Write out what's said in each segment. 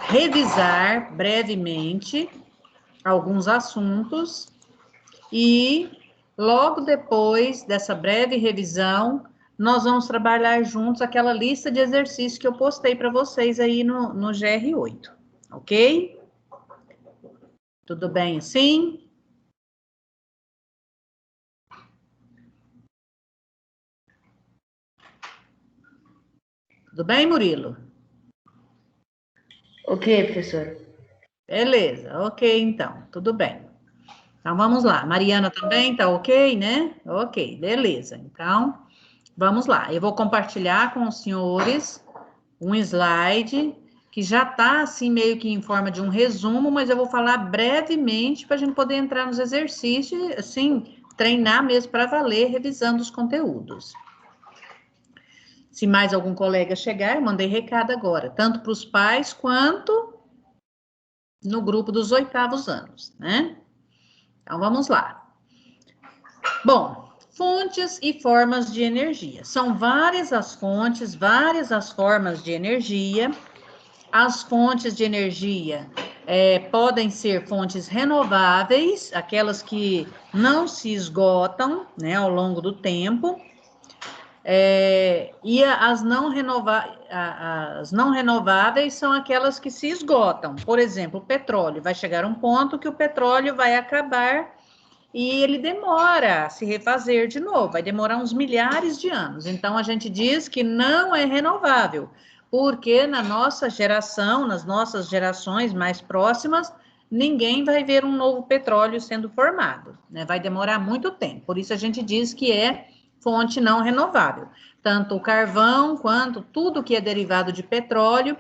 revisar brevemente alguns assuntos e logo depois dessa breve revisão, nós vamos trabalhar juntos aquela lista de exercícios que eu postei para vocês aí no GR8, ok? Tudo bem assim? Tudo bem, Murilo? Ok, professor. Beleza, ok, então, tudo bem. Então, vamos lá. Mariana também tá ok, né? Ok, beleza. Então, vamos lá. Eu vou compartilhar com os senhores um slide que já está assim meio que em forma de um resumo, mas eu vou falar brevemente para a gente poder entrar nos exercícios, assim, treinar mesmo para valer, revisando os conteúdos. Se mais algum colega chegar, eu mandei recado agora, tanto para os pais quanto no grupo dos 8º anos, né? Então, vamos lá. Bom, fontes e formas de energia. São várias as fontes, várias as formas de energia. As fontes de energia podem ser fontes renováveis, aquelas que não se esgotam, né, ao longo do tempo, e as não renováveis são aquelas que se esgotam. Por exemplo, o petróleo. Vai chegar um ponto que o petróleo vai acabar e ele demora a se refazer de novo, vai demorar uns milhares de anos. Então, a gente diz que não é renovável, porque na nossa geração, nas nossas gerações mais próximas, ninguém vai ver um novo petróleo sendo formado, né? Vai demorar muito tempo. Por isso, a gente diz que é fonte não renovável. Tanto o carvão, quanto tudo que é derivado de petróleo,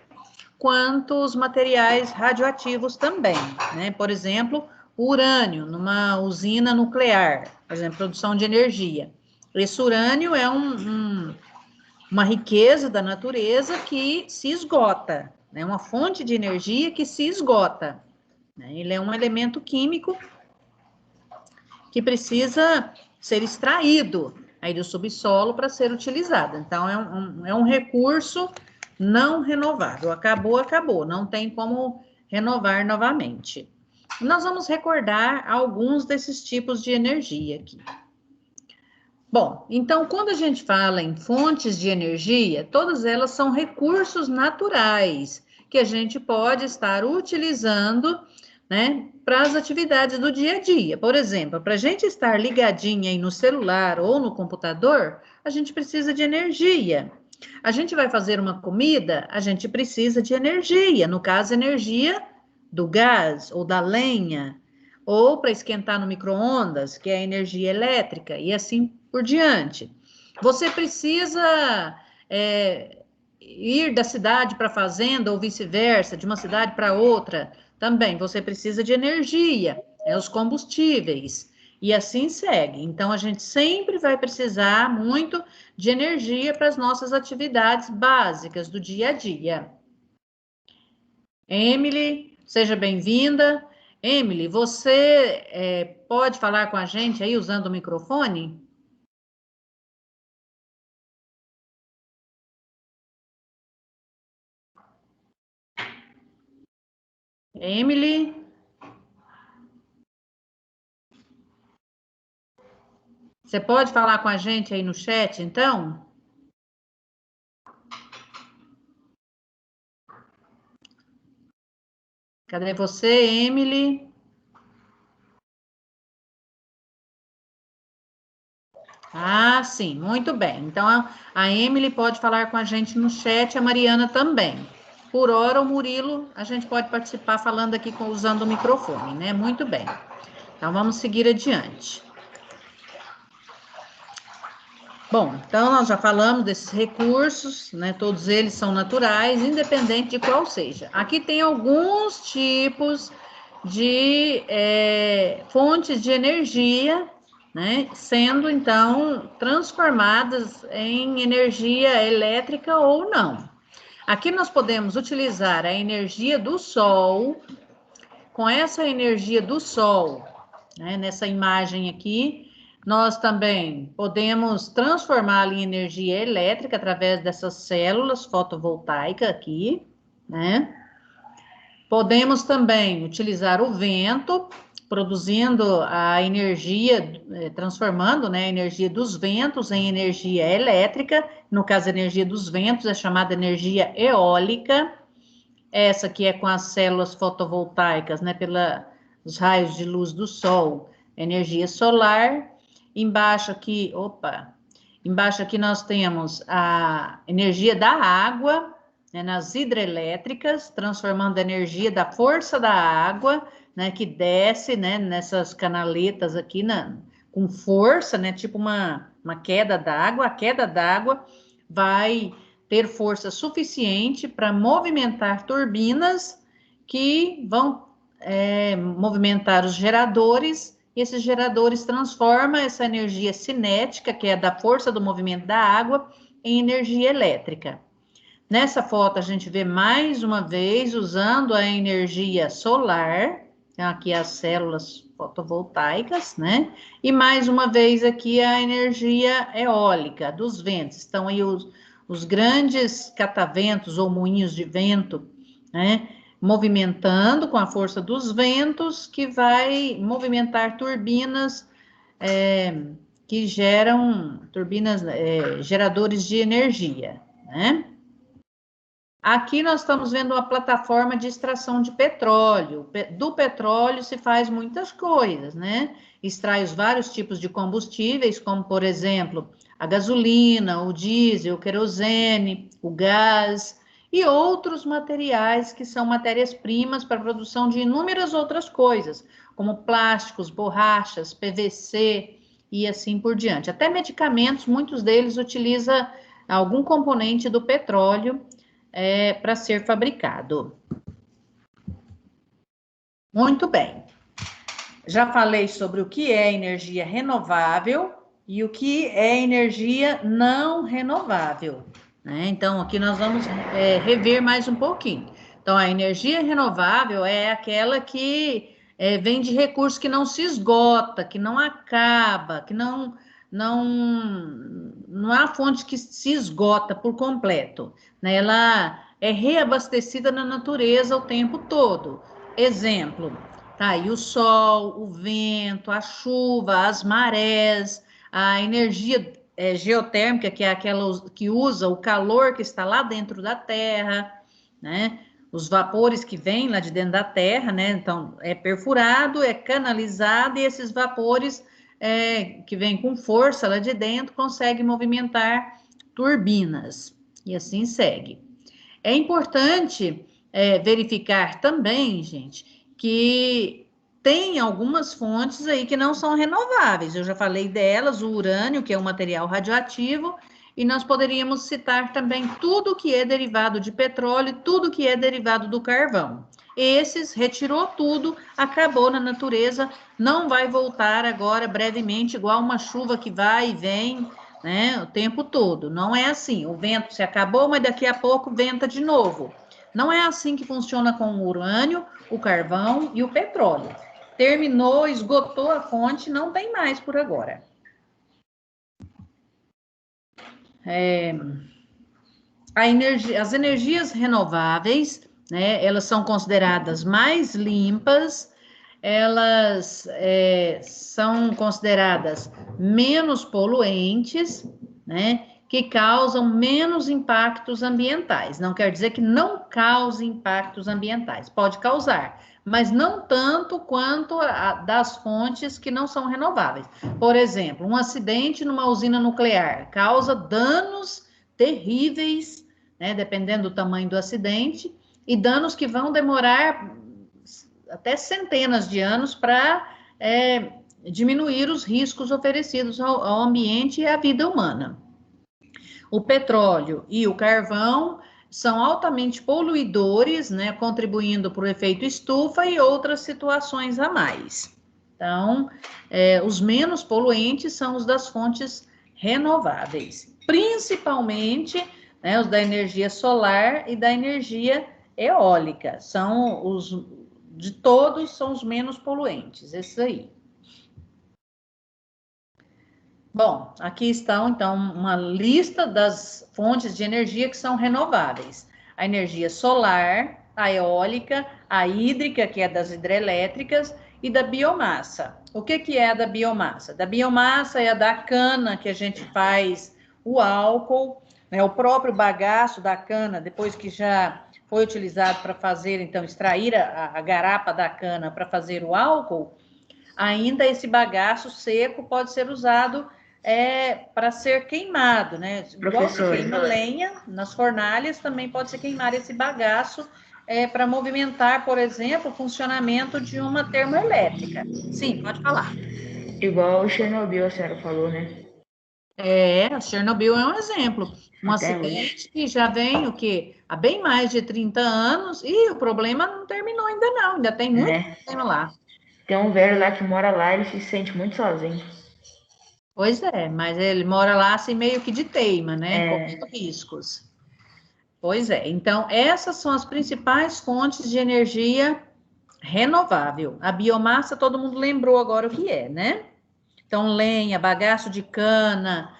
quanto os materiais radioativos também, né? Por exemplo, o urânio, numa usina nuclear, por exemplo, produção de energia. Esse urânio é uma riqueza da natureza que se esgota, né? Uma fonte de energia que se esgota, né? Ele é um elemento químico que precisa ser extraído aí do subsolo para ser utilizado. Então, é um recurso não renovável. Acabou, acabou. Não tem como renovar novamente. Nós vamos recordar alguns desses tipos de energia aqui. Bom, então, quando a gente fala em fontes de energia, todas elas são recursos naturais que a gente pode estar utilizando, né, para as atividades do dia a dia. Por exemplo, para a gente estar ligadinha aí no celular ou no computador, a gente precisa de energia. A gente vai fazer uma comida, a gente precisa de energia, no caso, energia do gás ou da lenha, ou para esquentar no micro-ondas, que é a energia elétrica, e assim por diante. Você precisa ir da cidade para a fazenda ou vice-versa, de uma cidade para outra, também você precisa de energia, os combustíveis, e assim segue. Então, a gente sempre vai precisar muito de energia para as nossas atividades básicas do dia a dia. Emily, seja bem-vinda. Emily, você pode falar com a gente aí usando o microfone? Emily? Você pode falar com a gente aí no chat, então? Cadê você, Emily? Ah, sim, muito bem. Então, a Emily pode falar com a gente no chat, a Mariana também. Por hora, o Murilo, a gente pode participar falando aqui usando o microfone, né? Muito bem. Então, vamos seguir adiante. Bom, então nós já falamos desses recursos, né? Todos eles são naturais, independente de qual seja. Aqui tem alguns tipos de fontes de energia, né? Sendo então transformadas em energia elétrica ou não. Aqui nós podemos utilizar a energia do sol. Com essa energia do sol, né? Nessa imagem aqui, nós também podemos transformá-la em energia elétrica através dessas células fotovoltaicas aqui. né? Podemos também utilizar o vento, produzindo a energia, transformando, né, a energia dos ventos em energia elétrica. No caso, a energia dos ventos é chamada energia eólica. Essa que é com as células fotovoltaicas, né, pelos raios de luz do sol, energia solar. Embaixo aqui nós temos a energia da água, né, nas hidrelétricas, transformando a energia da força da água, né, que desce, né, nessas canaletas aqui com força, né, tipo uma queda d'água. A queda d'água vai ter força suficiente para movimentar turbinas que vão movimentar os geradores, e esses geradores transformam essa energia cinética, que é da força do movimento da água, em energia elétrica. Nessa foto, a gente vê mais uma vez usando a energia solar, aqui as células fotovoltaicas, né? E mais uma vez aqui a energia eólica dos ventos. Estão aí os grandes cataventos ou moinhos de vento, né? Movimentando com a força dos ventos, que vai movimentar turbinas que geram geradores de energia, né? Aqui nós estamos vendo uma plataforma de extração de petróleo. Do petróleo se faz muitas coisas, né? Extrai os vários tipos de combustíveis, como, por exemplo, a gasolina, o diesel, o querosene, o gás e outros materiais que são matérias-primas para a produção de inúmeras outras coisas, como plásticos, borrachas, PVC e assim por diante. Até medicamentos, muitos deles utilizam algum componente do petróleo para ser fabricado. Muito bem. Já falei sobre o que é energia renovável e o que é energia não renovável, né? Então, aqui nós vamos rever mais um pouquinho. Então, a energia renovável é aquela que vem de recursos que não se esgota, que não acaba, que não há fonte que se esgota por completo, né? Ela é reabastecida na natureza o tempo todo. Exemplo, tá aí o sol, o vento, a chuva, as marés, a energia geotérmica, que é aquela que usa o calor que está lá dentro da terra, né? Os vapores que vêm lá de dentro da terra, né? Então, é perfurado, é canalizado, e esses vapores que vêm com força lá de dentro conseguem movimentar turbinas, e assim segue. É importante verificar também, gente, que tem algumas fontes aí que não são renováveis. Eu já falei delas, o urânio, que é um material radioativo, e nós poderíamos citar também tudo que é derivado de petróleo, tudo que é derivado do carvão. Esses retirou tudo, acabou na natureza, não vai voltar agora brevemente, igual uma chuva que vai e vem, né, o tempo todo. Não é assim. O vento se acabou, mas daqui a pouco venta de novo. Não é assim que funciona com o urânio, o carvão e o petróleo. Terminou, esgotou a fonte, não tem mais por agora. As energias renováveis, né, elas são consideradas mais limpas, elas são consideradas menos poluentes, né, que causam menos impactos ambientais. Não quer dizer que não cause impactos ambientais, pode causar, mas não tanto quanto das fontes que não são renováveis. Por exemplo, um acidente numa usina nuclear causa danos terríveis, né, dependendo do tamanho do acidente, e danos que vão demorar até centenas de anos para diminuir os riscos oferecidos ao ambiente e à vida humana. O petróleo e o carvão são altamente poluidores, né, contribuindo para o efeito estufa e outras situações a mais. Então, os menos poluentes são os das fontes renováveis, principalmente, né, os da energia solar e da energia eólica. São de todos, são os menos poluentes, esses aí. Bom, aqui estão, então, uma lista das fontes de energia que são renováveis. a energia solar, a eólica, a hídrica, que é das hidrelétricas, e da biomassa. O que é a da biomassa? Da biomassa é a da cana, que a gente faz o álcool, né, o próprio bagaço da cana, depois que já foi utilizado para fazer, então, extrair a garapa da cana para fazer o álcool, ainda esse bagaço seco pode ser usado para ser queimado, né? Igual se queima lenha nas fornalhas, também pode se queimar esse bagaço para movimentar, por exemplo, o funcionamento de uma termoelétrica. Sim, pode falar. Igual o Chernobyl, a senhora falou, né? Chernobyl é um exemplo. Um Até hoje. acidente que já vem, o quê? Há bem mais de 30 anos, e o problema não terminou ainda não, ainda tem muito problema lá. Tem um velho lá que mora lá, ele se sente muito sozinho. Pois é, mas ele mora lá assim meio que de teima, né? Correndo riscos. Pois é, então essas são as principais fontes de energia renovável. A biomassa, todo mundo lembrou agora o que é, né? Então, lenha, bagaço de cana,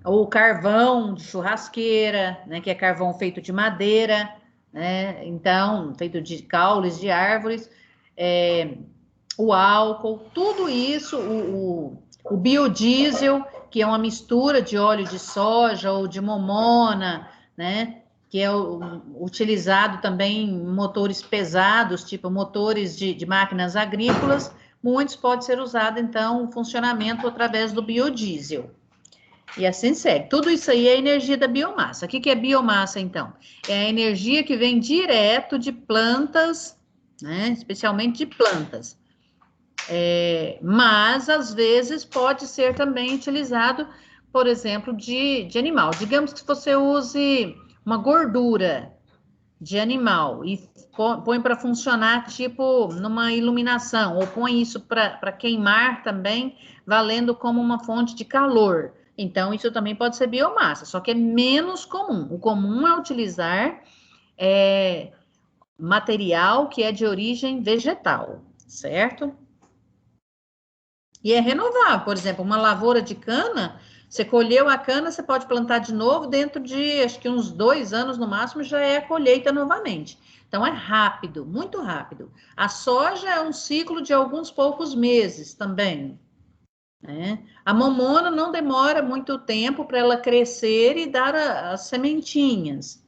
ou carvão de churrasqueira, né? Que é carvão feito de madeira, né? Então, feito de caules de árvores, o álcool, tudo isso, o biodiesel, que é uma mistura de óleo de soja ou de momona, né? Que é utilizado também em motores pesados, tipo motores de máquinas agrícolas, muitos pode ser usado, então, o funcionamento através do biodiesel. E assim segue. Tudo isso aí é energia da biomassa. O que é biomassa, então? É a energia que vem direto de plantas, né? Especialmente de plantas. Mas, às vezes, pode ser também utilizado, por exemplo, de animal. Digamos que você use uma gordura de animal e põe para funcionar, tipo, numa iluminação, ou põe isso para queimar também, valendo como uma fonte de calor. Então, isso também pode ser biomassa, só que é menos comum. O comum é utilizar material que é de origem vegetal, certo? E é renovável, por exemplo, uma lavoura de cana, você colheu a cana, você pode plantar de novo, dentro de, acho que uns 2 anos no máximo, já é colheita novamente. Então, é rápido, muito rápido. A soja é um ciclo de alguns poucos meses também, né? A momona não demora muito tempo para ela crescer e dar as sementinhas.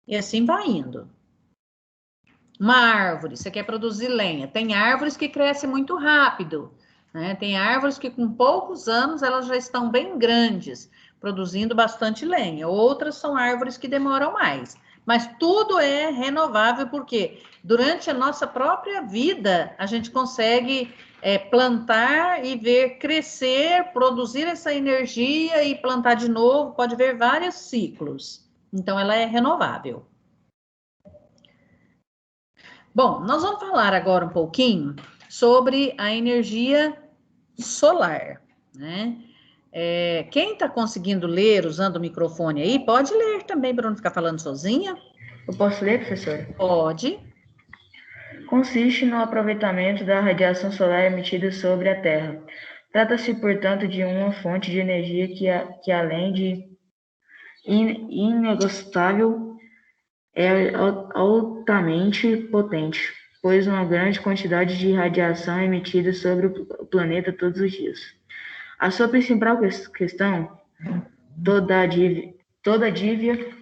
E assim vai indo. Uma árvore, você quer produzir lenha. Tem árvores que crescem muito rápido, né? Tem árvores que com poucos anos elas já estão bem grandes, produzindo bastante lenha. Outras são árvores que demoram mais. Mas tudo é renovável porque durante a nossa própria vida a gente consegue plantar e ver crescer, produzir essa energia e plantar de novo. Pode ver vários ciclos. Então ela é renovável. Bom, nós vamos falar agora um pouquinho sobre a energia solar, né? Quem está conseguindo ler usando o microfone aí, pode ler também para não ficar falando sozinha? Eu posso ler, professora? Pode. Consiste no aproveitamento da radiação solar emitida sobre a Terra. Trata-se, portanto, de uma fonte de energia que além de inesgotável, é altamente potente, pois uma grande quantidade de radiação é emitida sobre o planeta todos os dias. A sua principal questão, todavia,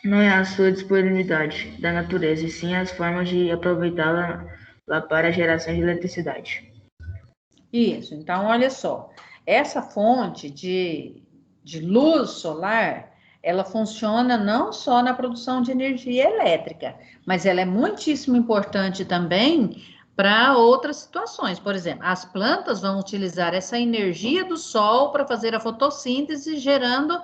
não é a sua disponibilidade da natureza, e sim as formas de aproveitá-la para a geração de eletricidade. Isso, então olha só, essa fonte de luz solar, ela funciona não só na produção de energia elétrica, mas ela é muitíssimo importante também para outras situações. Por exemplo, as plantas vão utilizar essa energia do sol para fazer a fotossíntese, gerando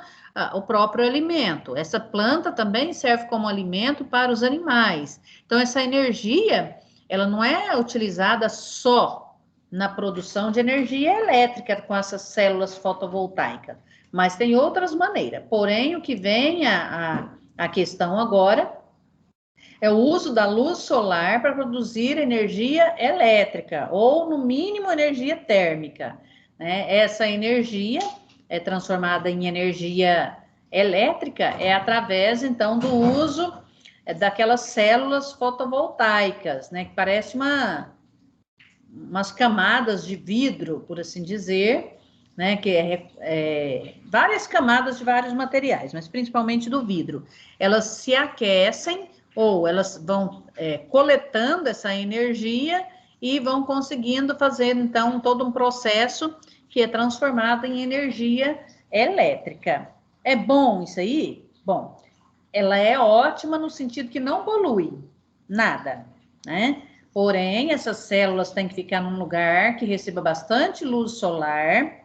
o próprio alimento. Essa planta também serve como alimento para os animais. Então, essa energia, ela não é utilizada só na produção de energia elétrica com essas células fotovoltaicas, mas tem outras maneiras. Porém, o que vem a questão agora é o uso da luz solar para produzir energia elétrica, ou, no mínimo, energia térmica, né? Essa energia é transformada em energia Elétrica é através, então, do uso daquelas células fotovoltaicas, né? Que parece umas camadas de vidro, por assim dizer, né? Que várias camadas de vários materiais, mas principalmente do vidro. Elas se aquecem ou elas vão coletando essa energia e vão conseguindo fazer, então, todo um processo que é transformado em energia elétrica. É bom isso aí? Bom, ela é ótima no sentido que não polui nada, né? Porém, essas células têm que ficar num lugar que receba bastante luz solar.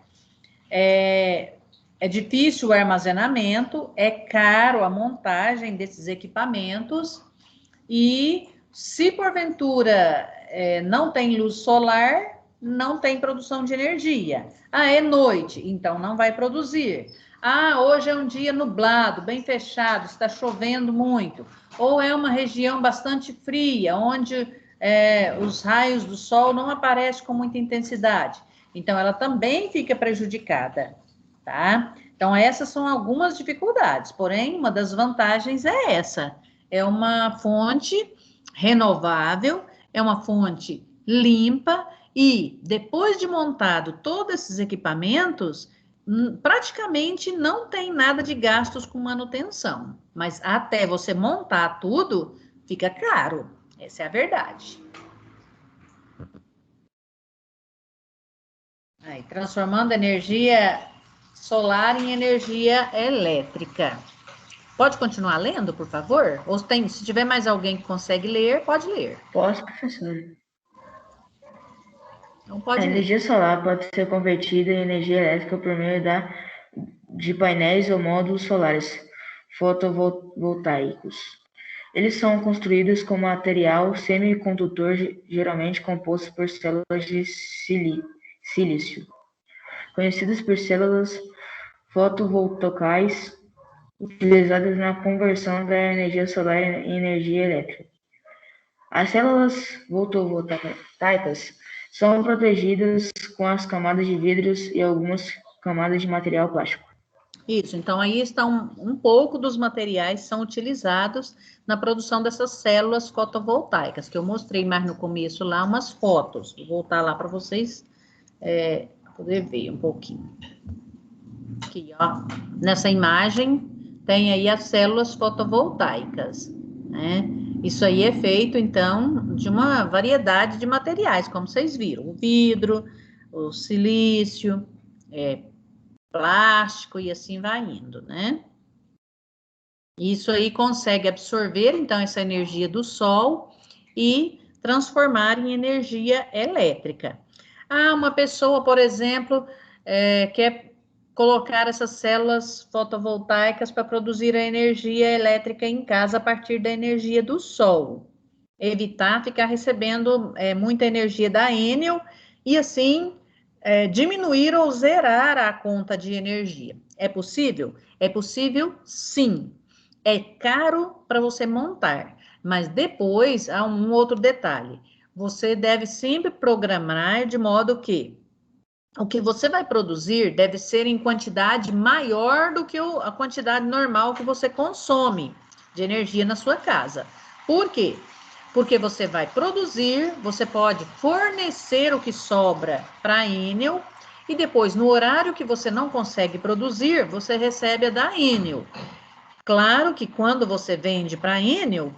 É difícil o armazenamento, é caro a montagem desses equipamentos e se porventura não tem luz solar, não tem produção de energia. É noite, então não vai produzir. Hoje é um dia nublado, bem fechado, está chovendo muito. Ou é uma região bastante fria, onde os raios do sol não aparecem com muita intensidade. Então, ela também fica prejudicada, tá? Então, essas são algumas dificuldades. Porém, uma das vantagens é essa. É uma fonte renovável, é uma fonte limpa e, depois de montado todos esses equipamentos, praticamente não tem nada de gastos com manutenção. Mas até você montar tudo, fica caro. Essa é a verdade. Aí, transformando energia solar em energia elétrica. Pode continuar lendo, por favor? Ou se tiver mais alguém que consegue ler, pode ler. Posso, professor? Então, pode A ler. energia solar pode ser convertida em energia elétrica por meio de painéis ou módulos solares fotovoltaicos. Eles são construídos com material semicondutor, geralmente composto por células de silício, conhecidas por células fotovoltaicas, utilizadas na conversão da energia solar em energia elétrica. As células fotovoltaicas são protegidas com as camadas de vidros e algumas camadas de material plástico. Isso, então aí estão um pouco dos materiais que são utilizados na produção dessas células fotovoltaicas, que eu mostrei mais no começo lá, umas fotos. Vou voltar lá para vocês poder ver um pouquinho. Aqui, ó, nessa imagem tem aí as células fotovoltaicas, né? Isso aí é feito, então, de uma variedade de materiais, como vocês viram, o vidro, o silício, plástico e assim vai indo, né? Isso aí consegue absorver, então, essa energia do sol e transformar em energia elétrica. Uma pessoa, por exemplo, quer colocar essas células fotovoltaicas para produzir a energia elétrica em casa a partir da energia do sol. Evitar ficar recebendo muita energia da Enel e, assim, diminuir ou zerar a conta de energia. É possível? É possível, sim. É caro para você montar, mas depois há um outro detalhe. Você deve sempre programar de modo que o que você vai produzir deve ser em quantidade maior do que a quantidade normal que você consome de energia na sua casa. Por quê? Porque você vai produzir, você pode fornecer o que sobra para a Enel e depois, no horário que você não consegue produzir, você recebe a da Enel. Claro que quando você vende para a Enel,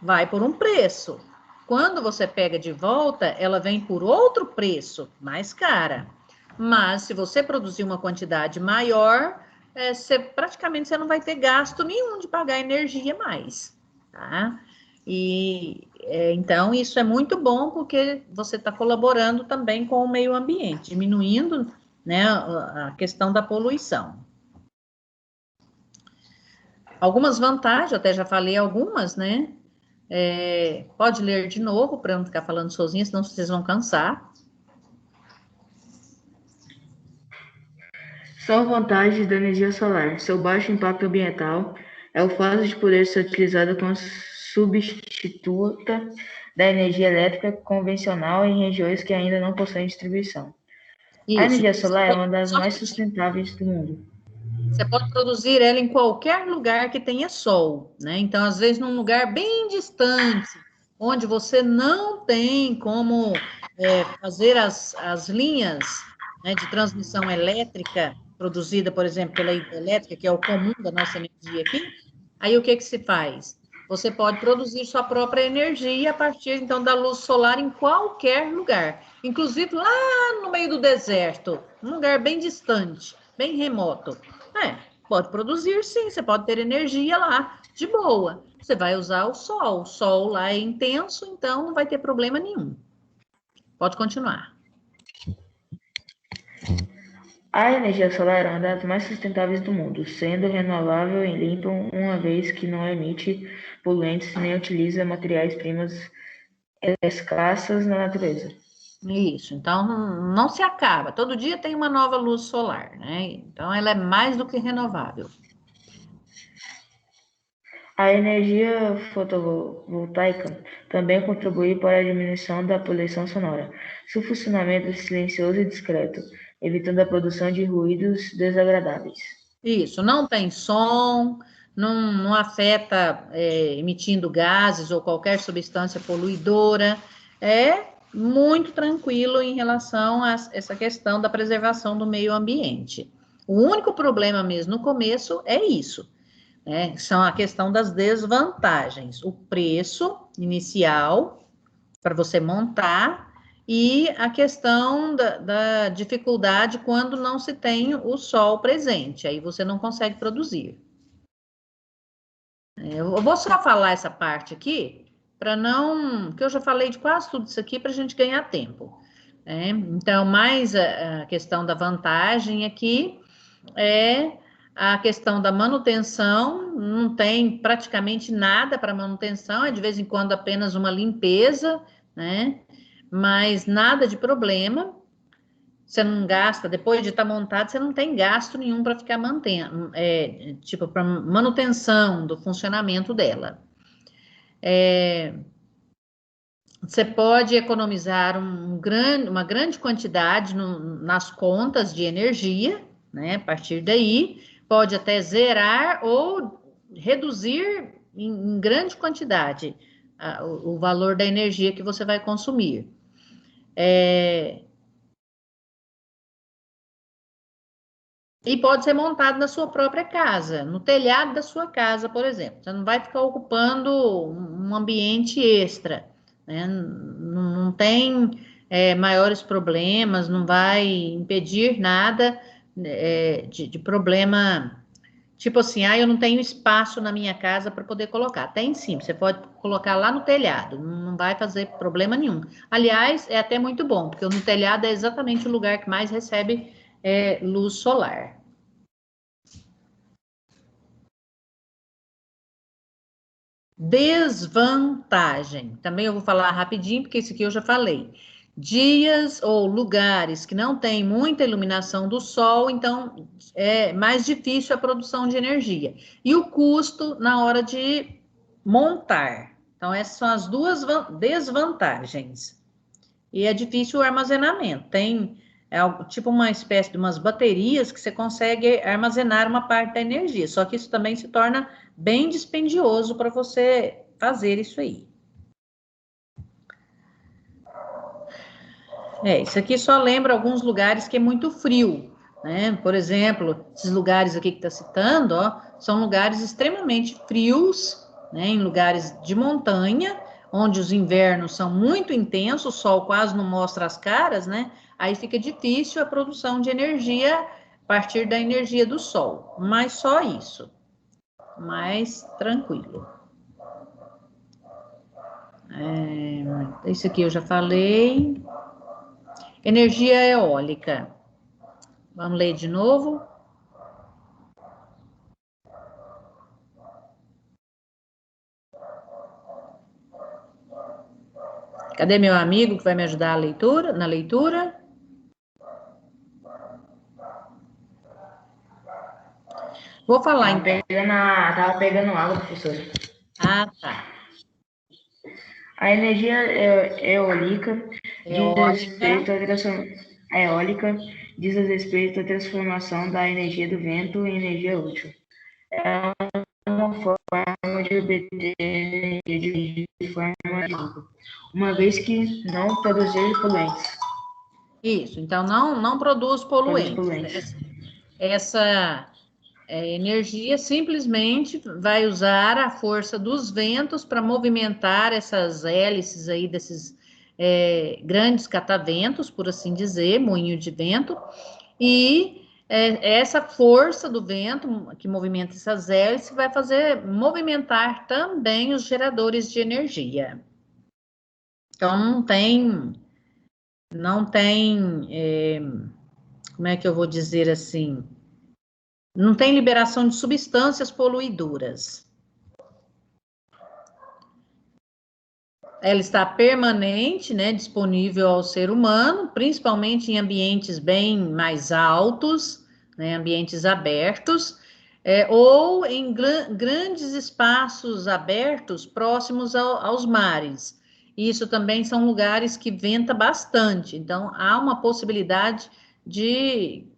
vai por um preço. Quando você pega de volta, ela vem por outro preço, mais cara. Mas se você produzir uma quantidade maior, praticamente você não vai ter gasto nenhum de pagar energia mais, tá? Então, isso é muito bom porque você está colaborando também com o meio ambiente, diminuindo, né, a questão da poluição. Algumas vantagens, eu até já falei algumas, né? Pode ler de novo para não ficar falando sozinha, senão vocês vão cansar. São vantagens da energia solar. Seu baixo impacto ambiental é o fato de poder ser utilizada como substituta da energia elétrica convencional em regiões que ainda não possuem distribuição. Isso. A energia solar é uma das mais sustentáveis do mundo. Você pode produzir ela em qualquer lugar que tenha sol, né? Então, às vezes, num lugar bem distante, onde você não tem como fazer as linhas, né, de transmissão elétrica produzida, por exemplo, pela hidrelétrica, que é o comum da nossa energia aqui, aí o que que se faz? Você pode produzir sua própria energia a partir, então, da luz solar em qualquer lugar, inclusive lá no meio do deserto, um lugar bem distante, bem remoto. Pode produzir, sim, você pode ter energia lá, de boa. Você vai usar o sol lá é intenso, então não vai ter problema nenhum. Pode continuar. A energia solar é uma das mais sustentáveis do mundo, sendo renovável e limpa, uma vez que não emite poluentes nem utiliza matérias-primas escassas na natureza. Isso, então não se acaba. Todo dia tem uma nova luz solar, né? Então ela é mais do que renovável. A energia fotovoltaica também contribui para a diminuição da poluição sonora. Seu funcionamento é silencioso e discreto, evitando a produção de ruídos desagradáveis. Isso, não tem som, não afeta emitindo gases ou qualquer substância poluidora. É muito tranquilo em relação a essa questão da preservação do meio ambiente. O único problema mesmo no começo é isso, né? São a questão das desvantagens. O preço inicial para você montar e a questão da dificuldade quando não se tem o sol presente, aí você não consegue produzir. Eu vou só falar essa parte aqui, para não, que eu já falei de quase tudo isso aqui para a gente ganhar tempo. Né? Então, mais a questão da vantagem aqui é a questão da manutenção, não tem praticamente nada para manutenção, é de vez em quando apenas uma limpeza, né? Mas nada de problema. Você não gasta, depois de estar montado, você não tem gasto nenhum para ficar mantendo, tipo, para manutenção do funcionamento dela. Você pode economizar uma grande quantidade nas contas de energia, né? A partir daí, pode até zerar ou reduzir em grande quantidade o valor da energia que você vai consumir. E pode ser montado na sua própria casa, no telhado da sua casa, por exemplo. Você não vai ficar ocupando um ambiente extra, né? Não tem maiores problemas, não vai impedir nada de problema. Tipo assim, eu não tenho espaço na minha casa para poder colocar. Tem sim, você pode colocar lá no telhado, não vai fazer problema nenhum. Aliás, é até muito bom, porque no telhado é exatamente o lugar que mais recebe luz solar. Desvantagem. Também eu vou falar rapidinho, porque esse aqui eu já falei. Dias ou lugares que não tem muita iluminação do sol, então é mais difícil a produção de energia. E o custo na hora de montar. Então, essas são as duas desvantagens. E é difícil o armazenamento. Tem tipo uma espécie de umas baterias que você consegue armazenar uma parte da energia. Só que isso também se torna bem dispendioso para você fazer isso aí. Isso aqui só lembra alguns lugares que é muito frio, né? Por exemplo, esses lugares aqui que está citando, ó, são lugares extremamente frios, né? Em lugares de montanha, onde os invernos são muito intensos, o sol quase não mostra as caras, né? Aí fica difícil a produção de energia a partir da energia do sol, mas só isso, mais tranquilo. Isso aqui eu já falei. Energia eólica. Vamos ler de novo. Cadê meu amigo que vai me ajudar na leitura? Vou falar então. Tava pegando água, professor. Ah, tá. A energia eólica diz respeito à geração eólica diz respeito à transformação da energia do vento em energia útil. É uma forma de obter energia de forma limpa, uma vez que não produzir poluentes. Isso, então não produz poluentes. Essa energia simplesmente vai usar a força dos ventos para movimentar essas hélices aí desses grandes cataventos, por assim dizer, moinho de vento, e essa força do vento que movimenta essas hélices vai fazer movimentar também os geradores de energia. Então, não tem, como é que eu vou dizer assim, não tem liberação de substâncias poluidoras. Ela está permanente, né, disponível ao ser humano, principalmente em ambientes bem mais altos, né, ambientes abertos, ou em grandes espaços abertos próximos aos mares. Isso também são lugares que venta bastante, então há uma possibilidade de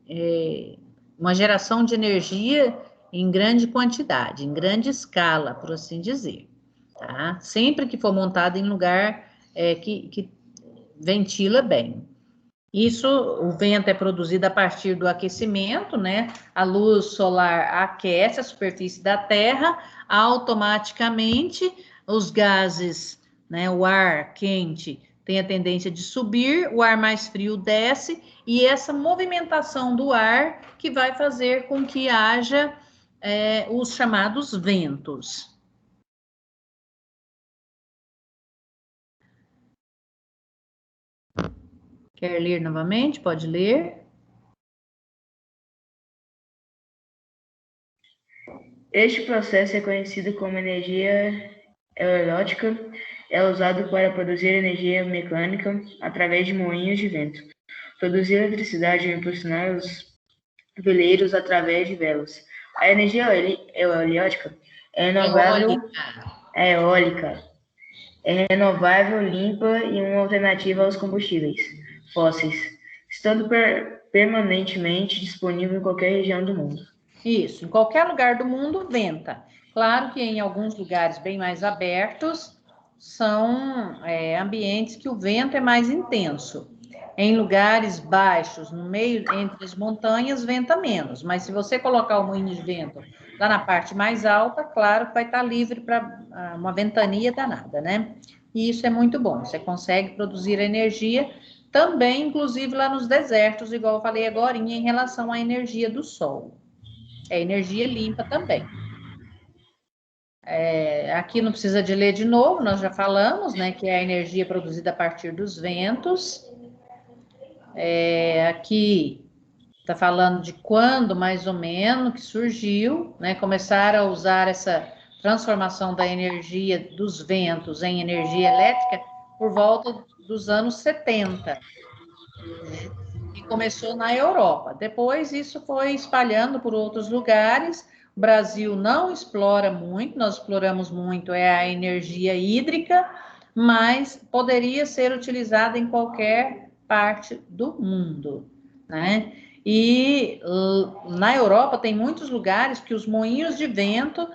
uma geração de energia em grande quantidade, em grande escala, por assim dizer. Tá? Sempre que for montado em lugar que ventila bem. Isso, o vento é produzido a partir do aquecimento, né? A luz solar aquece a superfície da Terra, automaticamente os gases, né? O ar quente tem a tendência de subir, o ar mais frio desce, e essa movimentação do ar que vai fazer com que haja os chamados ventos. Quer ler novamente? Pode ler. Este processo é conhecido como energia eólica. É usado para produzir energia mecânica através de moinhos de vento, produzir eletricidade e impulsionar os veleiros através de velas. A energia eólica é eólica, é renovável, limpa e uma alternativa aos combustíveis fósseis, estando permanentemente disponível em qualquer região do mundo. Isso, em qualquer lugar do mundo venta. Claro que em alguns lugares bem mais abertos são ambientes que o vento é mais intenso. Em lugares baixos, no meio entre as montanhas, venta menos. Mas se você colocar o moinho de vento lá na parte mais alta, claro que vai estar livre para uma ventania danada, né? E isso é muito bom. Você consegue produzir energia também, inclusive lá nos desertos, igual eu falei agora, em relação à energia do sol. É energia limpa também. Aqui não precisa de ler de novo, nós já falamos, né, que é a energia produzida a partir dos ventos. Aqui está falando de quando, mais ou menos, que surgiu, né, começaram a usar essa transformação da energia dos ventos em energia elétrica por volta dos anos 70. E começou na Europa. Depois isso foi espalhando por outros lugares. O Brasil não explora muito, nós exploramos muito a energia hídrica, mas poderia ser utilizada em qualquer parte do mundo, né? E na Europa tem muitos lugares que os moinhos de vento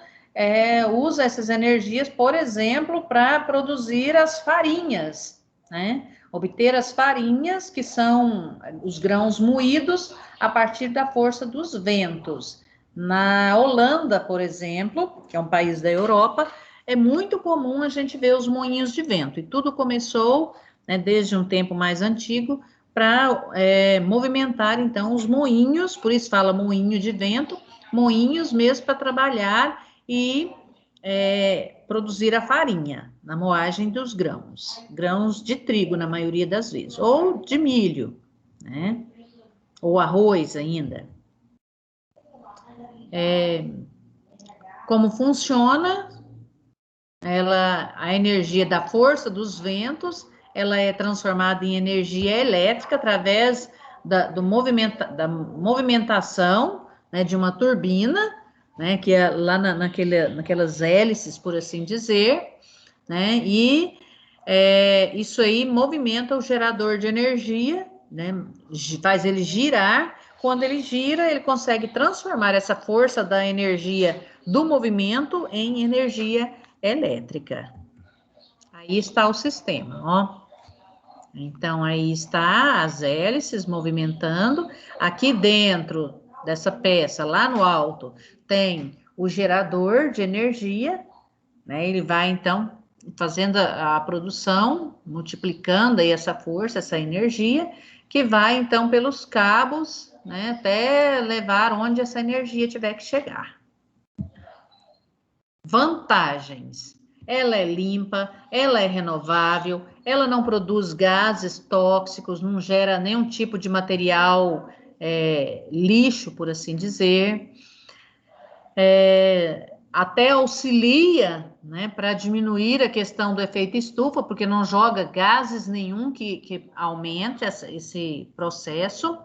usam essas energias, por exemplo, para produzir as farinhas, né? Obter as farinhas, que são os grãos moídos a partir da força dos ventos. Na Holanda, por exemplo, que é um país da Europa, é muito comum a gente ver os moinhos de vento. E tudo começou, né, desde um tempo mais antigo, para movimentar, então, os moinhos, por isso fala moinho de vento, moinhos mesmo para trabalhar e produzir a farinha, na moagem dos grãos de trigo, na maioria das vezes, ou de milho, né? Ou arroz ainda. Como funciona? A energia da força dos ventos, ela é transformada em energia elétrica através da movimentação, né, de uma turbina, né, que é lá naquelas hélices, por assim dizer, né, e isso aí movimenta o gerador de energia, né, faz ele girar. Quando ele gira, ele consegue transformar essa força da energia do movimento em energia elétrica. Aí está o sistema, ó. Então, aí está as hélices movimentando. Aqui dentro dessa peça, lá no alto, tem o gerador de energia, né? Ele vai, então, fazendo a produção, multiplicando aí essa força, essa energia, que vai, então, pelos cabos, né? Até levar onde essa energia tiver que chegar. Vantagens. Ela é limpa, ela é renovável, ela não produz gases tóxicos, não gera nenhum tipo de material lixo, por assim dizer. Até auxilia, né, para diminuir a questão do efeito estufa, porque não joga gases nenhum que aumente esse processo.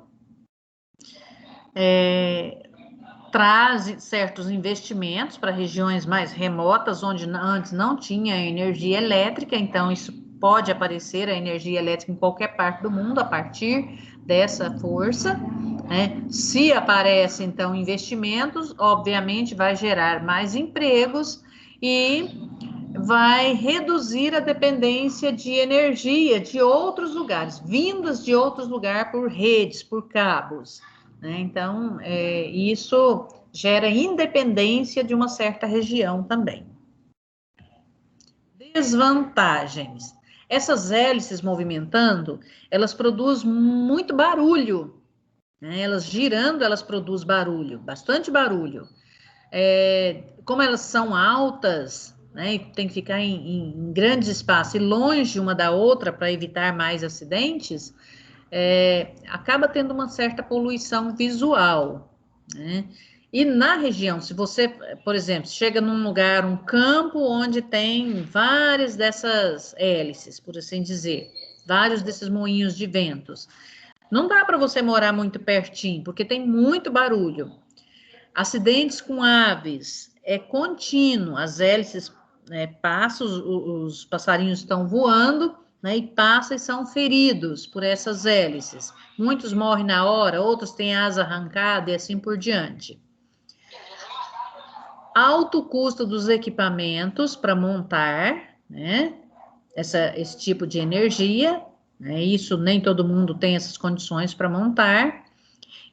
Traz certos investimentos para regiões mais remotas, onde antes não tinha energia elétrica, então isso pode aparecer a energia elétrica em qualquer parte do mundo a partir dessa força, né? Se aparece, então, investimentos, obviamente vai gerar mais empregos e vai reduzir a dependência de energia de outros lugares, vindas de outros lugares por redes, por cabos, né? Então, isso gera independência de uma certa região também. Desvantagens. Essas hélices movimentando, elas produzem muito barulho, né? Elas girando, elas produzem barulho, bastante barulho. Como elas são altas, né, e tem que ficar em grandes espaços e longe uma da outra para evitar mais acidentes, acaba tendo uma certa poluição visual, né? E na região, se você, por exemplo, chega num lugar, um campo onde tem várias dessas hélices, por assim dizer, vários desses moinhos de ventos, não dá para você morar muito pertinho, porque tem muito barulho. Acidentes com aves é contínuo, as hélices passam, os passarinhos estão voando, né, e passam e são feridos por essas hélices. Muitos morrem na hora, outros têm asa arrancada e assim por diante. Alto custo dos equipamentos para montar, né, esse tipo de energia, né, isso nem todo mundo tem essas condições para montar,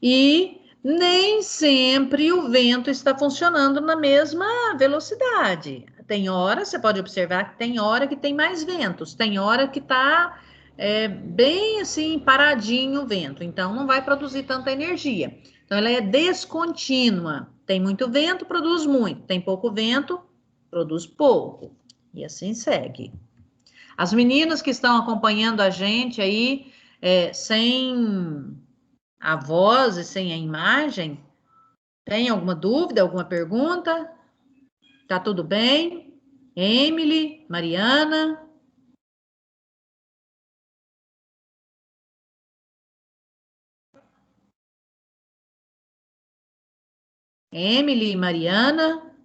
e nem sempre o vento está funcionando na mesma velocidade. Tem hora, você pode observar que tem hora que tem mais ventos, tem hora que está bem assim, paradinho o vento, então não vai produzir tanta energia. Então, ela é descontínua. Tem muito vento, produz muito. Tem pouco vento, produz pouco. E assim segue. As meninas que estão acompanhando a gente aí, sem a voz e sem a imagem, tem alguma dúvida, alguma pergunta? Tá tudo bem? Emily, Mariana? Emily, Mariana?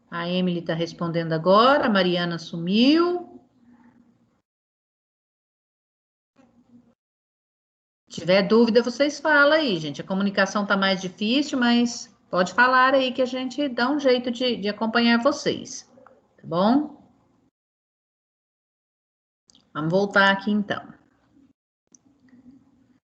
A Emily está respondendo agora, a Mariana sumiu. Se tiver dúvida, vocês falam aí, gente. A comunicação está mais difícil, mas pode falar aí que a gente dá um jeito de acompanhar vocês, tá bom? Vamos voltar aqui então.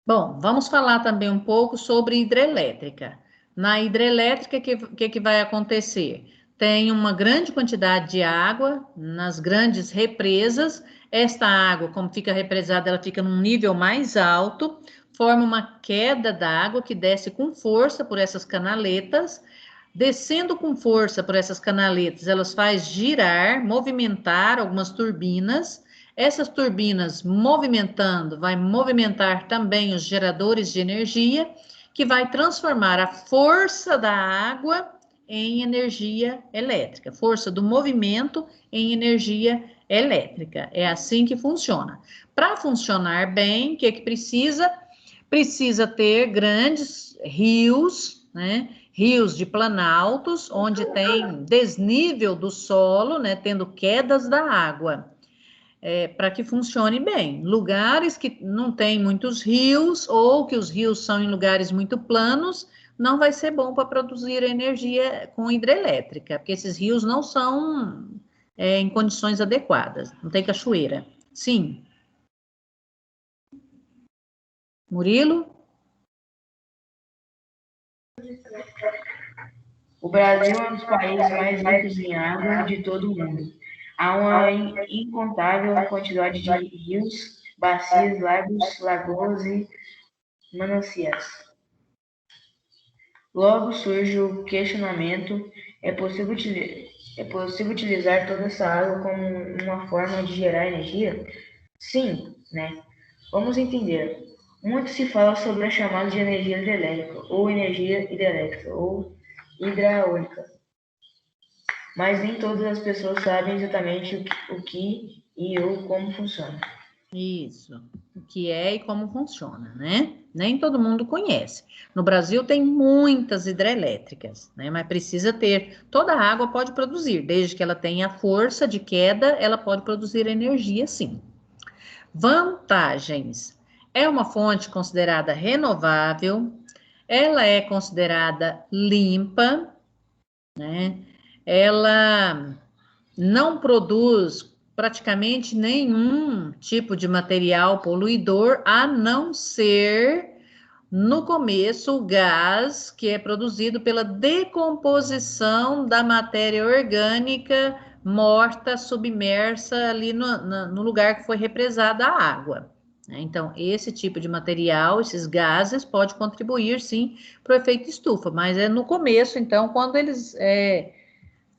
Bom, vamos falar também um pouco sobre hidrelétrica. Na hidrelétrica, o que vai acontecer? Tem uma grande quantidade de água nas grandes represas. Esta água, como fica represada, ela fica num nível mais alto, forma uma queda d'água que desce com força por essas canaletas. Descendo com força por essas canaletas, elas faz girar, movimentar algumas turbinas. Essas turbinas movimentando, vai movimentar também os geradores de energia, que vai transformar a força da água em energia elétrica, força do movimento em energia elétrica. É assim que funciona. Para funcionar bem, o que precisa? Precisa ter grandes rios, né? rios de planaltos, onde tem desnível do solo, né, tendo quedas da água, para que funcione bem. Lugares que não tem muitos rios, ou que os rios são em lugares muito planos, não vai ser bom para produzir energia com hidrelétrica, porque esses rios não são em condições adequadas, não tem cachoeira. Sim. Murilo? O Brasil é um dos países mais ricos em água de todo o mundo. Há uma incontável quantidade de rios, bacias, lagos, lagoas e mananciais. Logo surge o questionamento: é possível utilizar toda essa água como uma forma de gerar energia? Sim, né? Vamos entender. Muito se fala sobre a chamada de energia hidrelétrica, ou hidráulica. Mas nem todas as pessoas sabem exatamente o que e ou como funciona. Isso, o que é e como funciona, né? Nem todo mundo conhece. No Brasil tem muitas hidrelétricas, né? Mas precisa ter, toda a água pode produzir, desde que ela tenha força de queda, ela pode produzir energia, sim. Vantagens: é uma fonte considerada renovável, ela é considerada limpa, né? Ela não produz praticamente nenhum tipo de material poluidor, a não ser, no começo, o gás que é produzido pela decomposição da matéria orgânica morta, submersa ali no lugar que foi represada a água. Então, esse tipo de material, esses gases, pode contribuir, sim, para o efeito estufa, mas é no começo, então, quando eles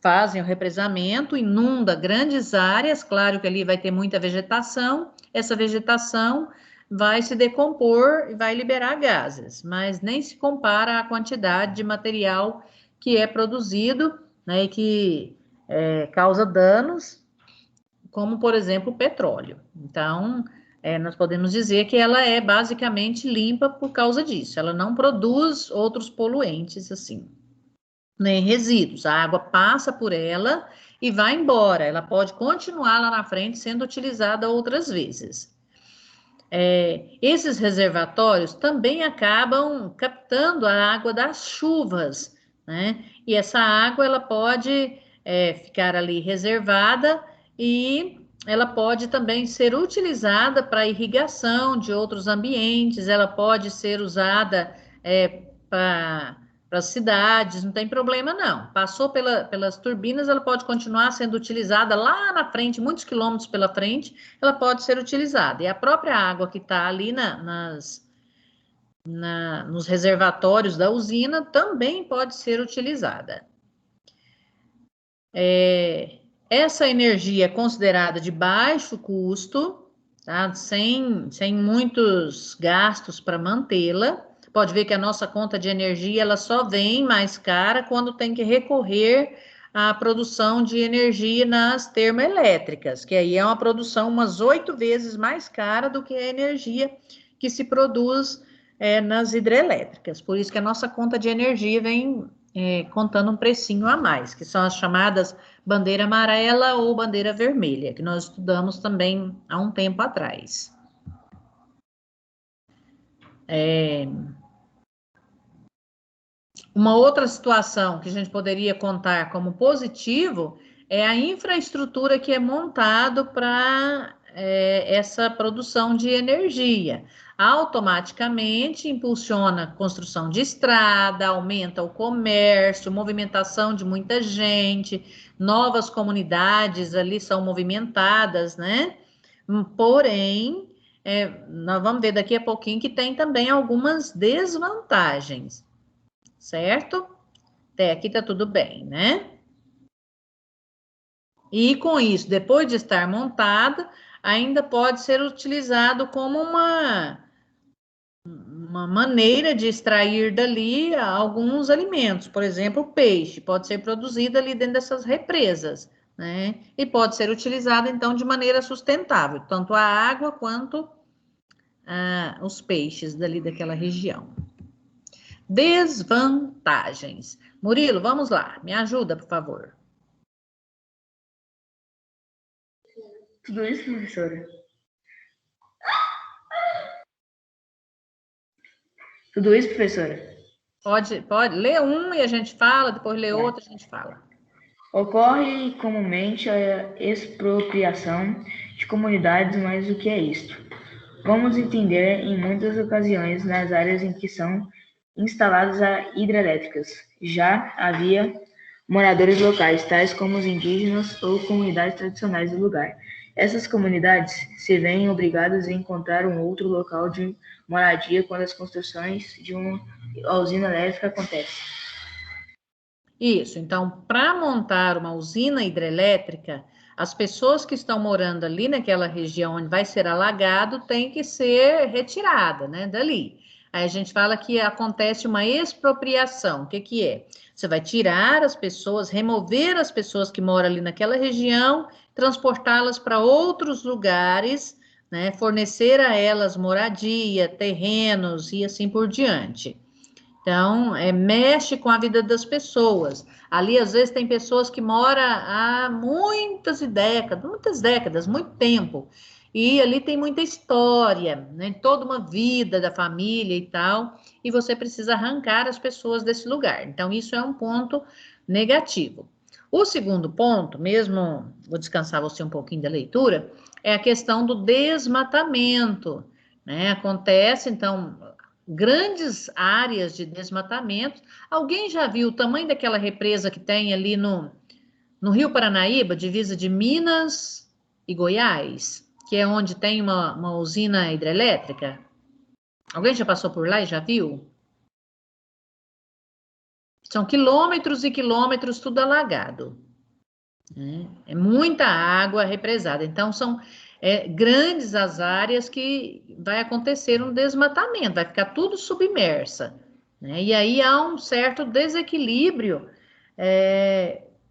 fazem o represamento, inunda grandes áreas, claro que ali vai ter muita vegetação, essa vegetação vai se decompor e vai liberar gases, mas nem se compara à quantidade de material que é produzido, né, e que causa danos, como, por exemplo, o petróleo. Então, nós podemos dizer que ela é basicamente limpa por causa disso, ela não produz outros poluentes, assim, nem resíduos. A água passa por ela e vai embora. Ela pode continuar lá na frente sendo utilizada outras vezes. Esses reservatórios também acabam captando a água das chuvas, né? E essa água ela pode ficar ali reservada e ela pode também ser utilizada para irrigação de outros ambientes. Ela pode ser usada para as cidades, não tem problema não. Passou pelas turbinas, ela pode continuar sendo utilizada lá na frente, muitos quilômetros pela frente, ela pode ser utilizada. E a própria água que está ali nos reservatórios da usina também pode ser utilizada. Essa energia é considerada de baixo custo, tá? Sem muitos gastos para mantê-la. Pode ver que a nossa conta de energia ela só vem mais cara quando tem que recorrer à produção de energia nas termoelétricas, que aí é uma produção umas 8 vezes mais cara do que a energia que se produz nas hidrelétricas. Por isso que a nossa conta de energia vem contando um precinho a mais, que são as chamadas bandeira amarela ou bandeira vermelha, que nós estudamos também há um tempo atrás. Uma outra situação que a gente poderia contar como positivo é a infraestrutura que é montado para essa produção de energia. Automaticamente impulsiona a construção de estrada, aumenta o comércio, movimentação de muita gente, novas comunidades ali são movimentadas, né? Porém, nós vamos ver daqui a pouquinho que tem também algumas desvantagens. Certo? Até aqui tá tudo bem, né? E com isso, depois de estar montado, ainda pode ser utilizado como uma maneira de extrair dali alguns alimentos. Por exemplo, o peixe pode ser produzido ali dentro dessas represas, né? E pode ser utilizado, então, de maneira sustentável, tanto a água quanto os peixes dali daquela região. Desvantagens. Murilo, vamos lá, me ajuda, por favor. Tudo isso, professora? Tudo isso, professora? Pode, lê um e a gente fala, depois lê outro e a gente fala. Ocorre comumente a expropriação de comunidades, mas o que é isto? Vamos entender em muitas ocasiões nas áreas em que são instaladas as hidrelétricas. Já havia moradores locais, tais como os indígenas ou comunidades tradicionais do lugar. Essas comunidades se veem obrigadas a encontrar um outro local de moradia quando as construções de uma usina elétrica acontecem. Isso, então, para montar uma usina hidrelétrica, as pessoas que estão morando ali naquela região onde vai ser alagado têm que ser retirada, né, dali. Aí a gente fala que acontece uma expropriação. O que que é? Você vai tirar as pessoas, remover as pessoas que moram ali naquela região, transportá-las para outros lugares, né, fornecer a elas moradia, terrenos e assim por diante. Então, mexe com a vida das pessoas. Ali, às vezes, tem pessoas que moram há muitas décadas, muito tempo. E ali tem muita história, né? Toda uma vida da família e tal. E você precisa arrancar as pessoas desse lugar. Então, isso é um ponto negativo. O segundo ponto, mesmo, vou descansar você um pouquinho da leitura, é a questão do desmatamento, né? Acontece, então, grandes áreas de desmatamento. Alguém já viu o tamanho daquela represa que tem ali no Rio Paranaíba, divisa de Minas e Goiás, que é onde tem uma usina hidrelétrica? Alguém já passou por lá e já viu? São quilômetros e quilômetros, tudo alagado, né? É muita água represada. Então, são grandes as áreas que vai acontecer um desmatamento, vai ficar tudo submersa, né? E aí há um certo desequilíbrio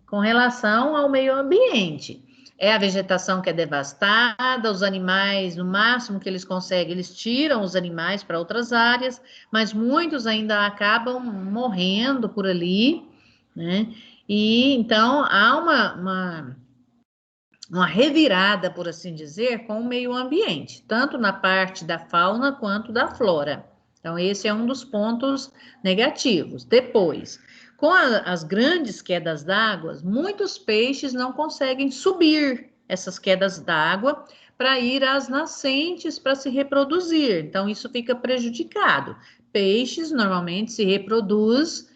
com relação ao meio ambiente. É a vegetação que é devastada, os animais, no máximo que eles conseguem, eles tiram os animais para outras áreas, mas muitos ainda acabam morrendo por ali, né? E então há uma revirada, por assim dizer, com o meio ambiente, tanto na parte da fauna quanto da flora. Então, esse é um dos pontos negativos. Depois, com as grandes quedas d'água, muitos peixes não conseguem subir essas quedas d'água para ir às nascentes para se reproduzir. Então, isso fica prejudicado. Peixes normalmente se reproduz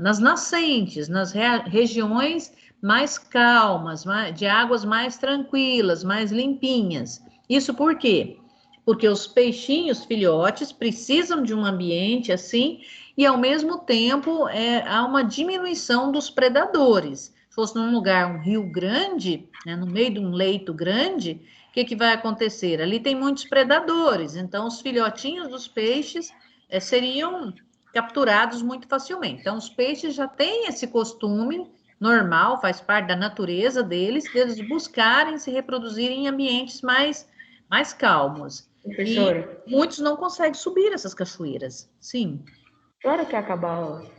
nas nascentes, nas regiões mais calmas, de águas mais tranquilas, mais limpinhas. Isso por quê? Porque os peixinhos filhotes precisam de um ambiente assim e, ao mesmo tempo, há uma diminuição dos predadores. Se fosse num lugar, um rio grande, né, no meio de um leito grande, o que vai acontecer? Ali tem muitos predadores, então os filhotinhos dos peixes seriam capturados muito facilmente. Então, os peixes já têm esse costume normal, faz parte da natureza deles buscarem se reproduzir em ambientes mais calmos. Professora, E muitos não conseguem subir essas cachoeiras. Sim. que hora que acaba a aula?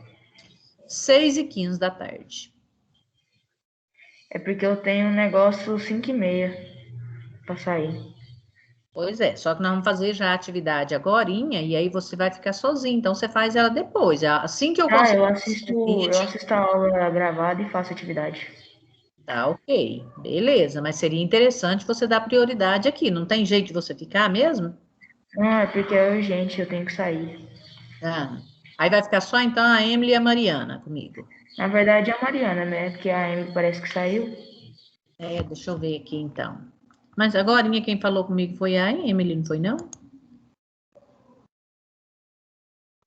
6h15 da tarde. É porque eu tenho um negócio 5h30 para sair. Pois é, só que nós vamos fazer já a atividade agorinha e aí você vai ficar sozinho, então você faz ela depois. Assim que eu conseguir Eu assisto a aula gravada e faço atividade. Tá, ok, beleza, mas seria interessante você dar prioridade aqui. Não tem jeito de você ficar mesmo? Não, é porque é urgente, eu tenho que sair. Ah, aí vai ficar só então a Emily e a Mariana comigo. Na verdade é a Mariana, né? Porque a Emily parece que saiu. Deixa eu ver aqui então. Mas agora quem falou comigo foi a Emily, não foi não?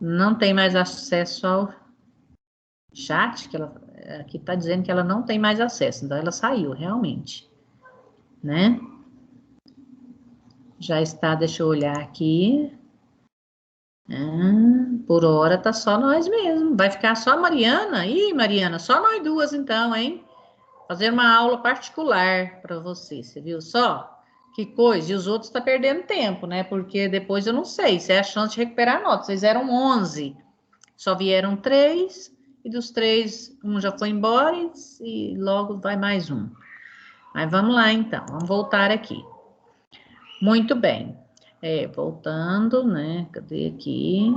Não tem mais acesso ao chat, que ela aqui está dizendo que ela não tem mais acesso, então ela saiu realmente, né? Já está, deixa eu olhar aqui. Por hora tá só nós mesmo. Vai ficar só a Mariana? Ih, Mariana, só nós duas então, hein? Fazer uma aula particular para você, você viu só? Que coisa, e os outros tá perdendo tempo, né? Porque depois eu não sei se é a chance de recuperar a nota. Vocês eram 11, só vieram 3, e dos 3, um já foi embora e logo vai mais um. Mas vamos lá, então, vamos voltar aqui. Muito bem. Voltando, né? Cadê aqui?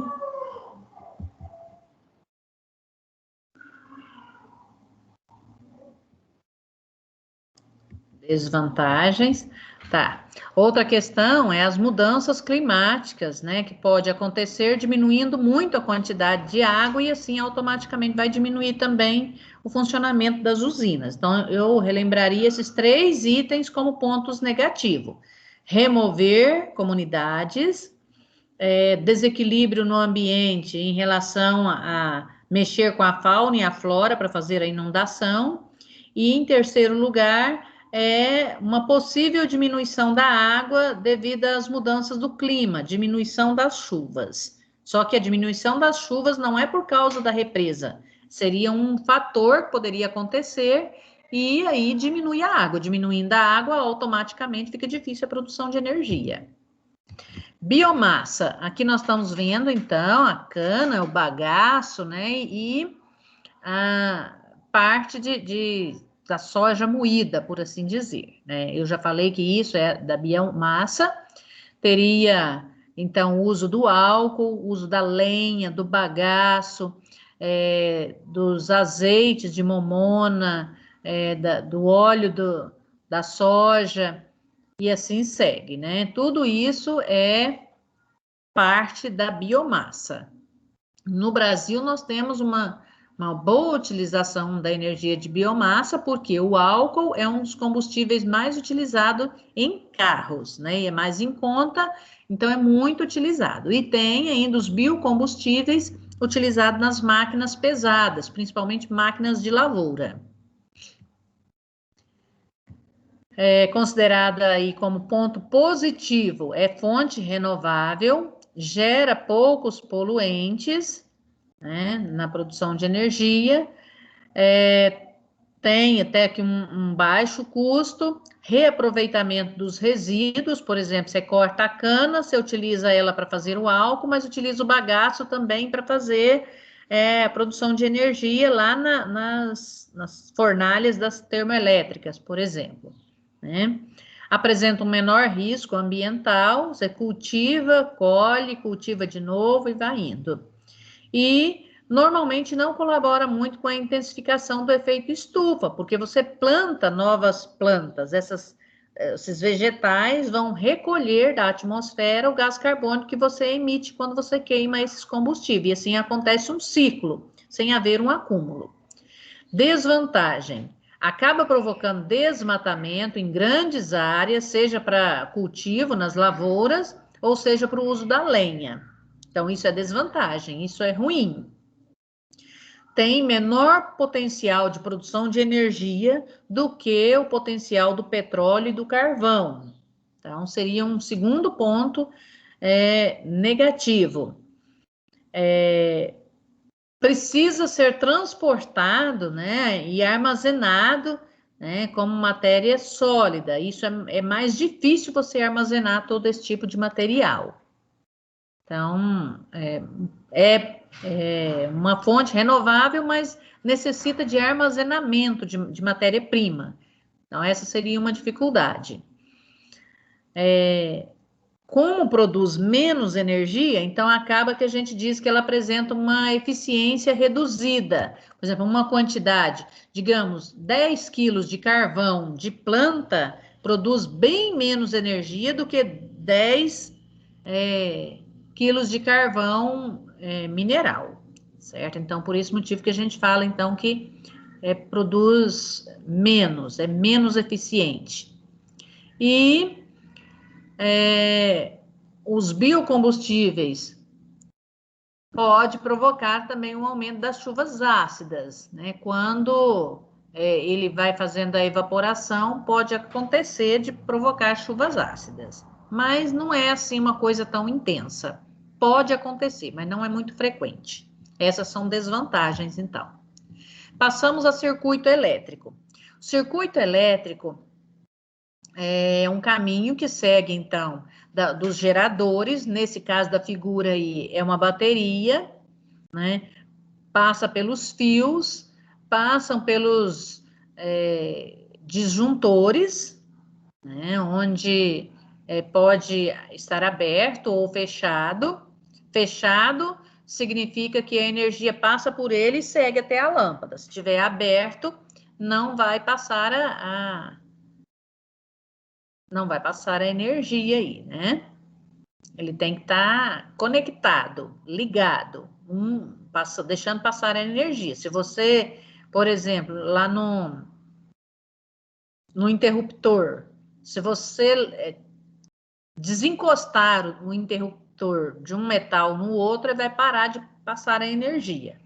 Desvantagens. Tá. Outra questão é as mudanças climáticas, né? Que pode acontecer diminuindo muito a quantidade de água e assim automaticamente vai diminuir também o funcionamento das usinas. Então, eu relembraria esses 3 itens como pontos negativos: remover comunidades, desequilíbrio no ambiente em relação a mexer com a fauna e a flora para fazer a inundação, e em terceiro lugar, uma possível diminuição da água devido às mudanças do clima, diminuição das chuvas. Só que a diminuição das chuvas não é por causa da represa, seria um fator que poderia acontecer e aí diminui a água. Diminuindo a água, automaticamente fica difícil a produção de energia. Biomassa, aqui nós estamos vendo, então, a cana, o bagaço, né, e a parte da soja moída, por assim dizer, né? Eu já falei que isso é da biomassa, teria, então, o uso do álcool, o uso da lenha, do bagaço, dos azeites de momona, do óleo da soja, e assim segue, né? Tudo isso é parte da biomassa. No Brasil, nós temos uma boa utilização da energia de biomassa, porque o álcool é um dos combustíveis mais utilizados em carros, né? E é mais em conta, então é muito utilizado. E tem ainda os biocombustíveis utilizados nas máquinas pesadas, principalmente máquinas de lavoura. É considerada aí como ponto positivo, é fonte renovável, gera poucos poluentes, né, na produção de energia, tem até que um baixo custo, reaproveitamento dos resíduos, por exemplo, você corta a cana, você utiliza ela para fazer o álcool, mas utiliza o bagaço também para fazer a produção de energia lá nas fornalhas das termoelétricas, por exemplo, né? Apresenta um menor risco ambiental, você cultiva, colhe, cultiva de novo e vai indo. E normalmente não colabora muito com a intensificação do efeito estufa, porque você planta novas plantas, esses vegetais vão recolher da atmosfera o gás carbônico que você emite quando você queima esses combustíveis, e assim acontece um ciclo, sem haver um acúmulo. Desvantagem: acaba provocando desmatamento em grandes áreas, seja para cultivo nas lavouras, ou seja para o uso da lenha. Então, isso é desvantagem, isso é ruim. Tem menor potencial de produção de energia do que o potencial do petróleo e do carvão. Então, seria um segundo ponto negativo. Precisa ser transportado, né, e armazenado, né, como matéria sólida. Isso é mais difícil você armazenar todo esse tipo de material. Então, é uma fonte renovável, mas necessita de armazenamento de matéria-prima. Então, essa seria uma dificuldade. Como produz menos energia, então acaba que a gente diz que ela apresenta uma eficiência reduzida. Por exemplo, uma quantidade, digamos, 10 quilos de carvão de planta produz bem menos energia do que 10 quilos de carvão mineral, certo? Então, por esse motivo que a gente fala, então, que produz menos, é menos eficiente. E os biocombustíveis pode provocar também um aumento das chuvas ácidas, né? Quando ele vai fazendo a evaporação, pode acontecer de provocar chuvas ácidas, mas não é assim uma coisa tão intensa. Pode acontecer, mas não é muito frequente. Essas são desvantagens, então. Passamos a circuito elétrico. O circuito elétrico é um caminho que segue, então, dos geradores, nesse caso da figura aí, é uma bateria, né? Passa pelos fios, passam pelos disjuntores, né? Onde pode estar aberto ou fechado. Fechado significa que a energia passa por ele e segue até a lâmpada. Se estiver aberto, não vai passar não vai passar a energia aí, né? Ele tem que estar conectado, ligado, deixando passar a energia. Se você, por exemplo, lá no interruptor, se você desencostar o interruptor de um metal no outro, ele vai parar de passar a energia.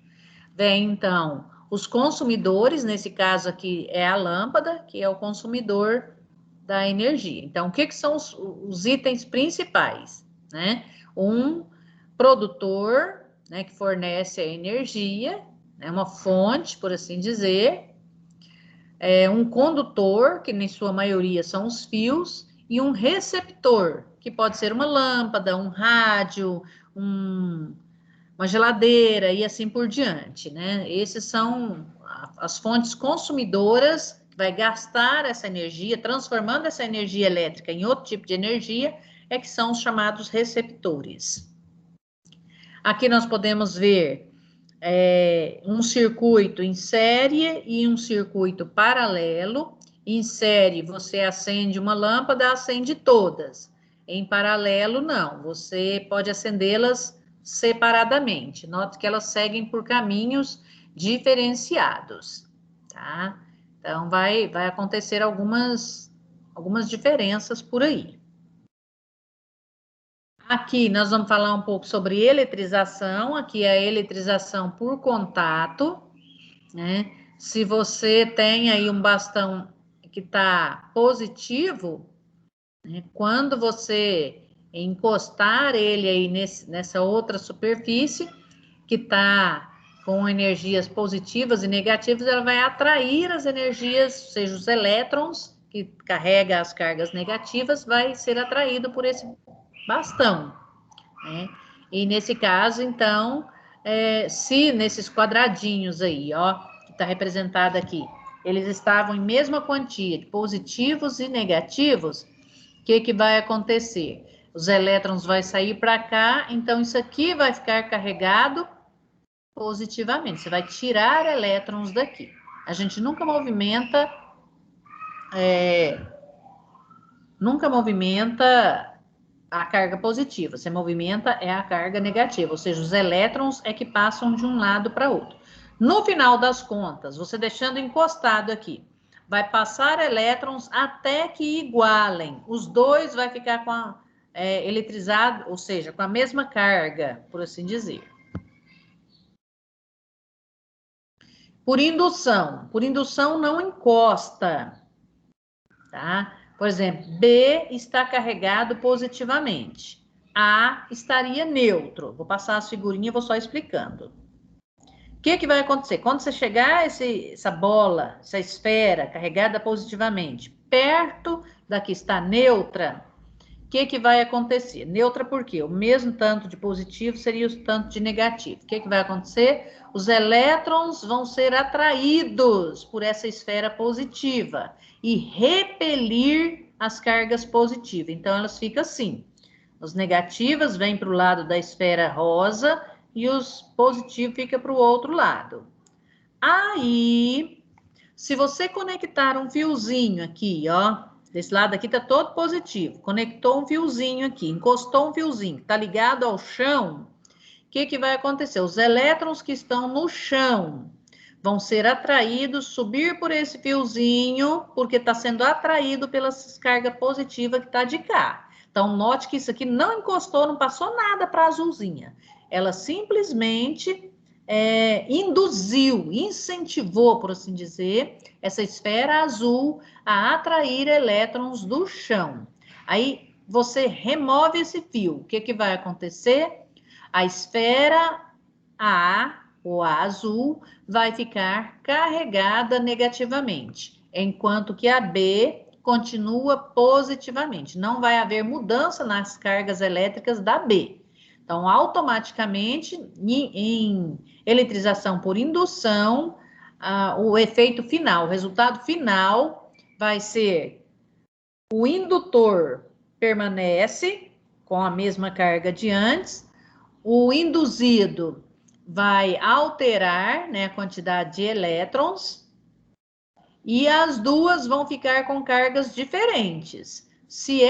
Vem, então, os consumidores, nesse caso aqui é a lâmpada, que é o consumidor da energia. Então, o que são os itens principais, né? Um produtor, né, que fornece a energia, né, uma fonte, por assim dizer, um condutor, que em sua maioria são os fios, e um receptor, que pode ser uma lâmpada, um rádio, uma geladeira e assim por diante, né? Esses são as fontes consumidoras que vai gastar essa energia, transformando essa energia elétrica em outro tipo de energia, que são os chamados receptores. Aqui nós podemos ver um circuito em série e um circuito paralelo. Em série, você acende uma lâmpada, acende todas. Em paralelo, não. Você pode acendê-las separadamente. Note que elas seguem por caminhos diferenciados, tá? Então, vai acontecer algumas diferenças por aí. Aqui nós vamos falar um pouco sobre eletrização. Aqui é a eletrização por contato, né? Se você tem aí um bastão que está positivo, né? Quando você encostar ele aí nessa outra superfície que está com energias positivas e negativas, ela vai atrair as energias, seja os elétrons que carrega as cargas negativas, vai ser atraído por esse bastão, né? E nesse caso, então, se nesses quadradinhos aí, ó, que está representado aqui, eles estavam em mesma quantia de positivos e negativos, o que vai acontecer? Os elétrons vão sair para cá, então isso aqui vai ficar carregado positivamente. Você vai tirar elétrons daqui. A gente nunca movimenta a carga positiva, você movimenta a carga negativa, ou seja, os elétrons que passam de um lado para outro. No final das contas, você deixando encostado aqui, vai passar elétrons até que igualem. Os dois vai ficar eletrizado, ou seja, com a mesma carga, por assim dizer. Por indução não encosta, tá? Por exemplo, B está carregado positivamente. A estaria neutro. Vou passar as figurinhas e vou só explicando. O que vai acontecer? Quando você chegar essa bola, essa esfera carregada positivamente, perto da que está neutra, o que vai acontecer? Neutra por quê? O mesmo tanto de positivo seria o tanto de negativo. O que vai acontecer? Os elétrons vão ser atraídos por essa esfera positiva e repelir as cargas positivas. Então, elas ficam assim. Os negativos vêm para o lado da esfera rosa e os positivos ficam para o outro lado. Aí, se você conectar um fiozinho aqui, ó, desse lado aqui tá todo positivo, conectou um fiozinho aqui, encostou um fiozinho, tá ligado ao chão, o que vai acontecer? Os elétrons que estão no chão vão ser atraídos, subir por esse fiozinho, porque está sendo atraído pela carga positiva que está de cá. Então, note que isso aqui não encostou, não passou nada para a azulzinha. Ela simplesmente induziu, incentivou, por assim dizer, essa esfera azul a atrair elétrons do chão. Aí, você remove esse fio. O que vai acontecer? A esfera A, ou A azul, vai ficar carregada negativamente, enquanto que a B, continua positivamente. Não vai haver mudança nas cargas elétricas da B. Então, automaticamente, em eletrização por indução, o efeito final, o resultado final vai ser o indutor permanece com a mesma carga de antes, o induzido vai alterar, né, a quantidade de elétrons e as duas vão ficar com cargas diferentes. Se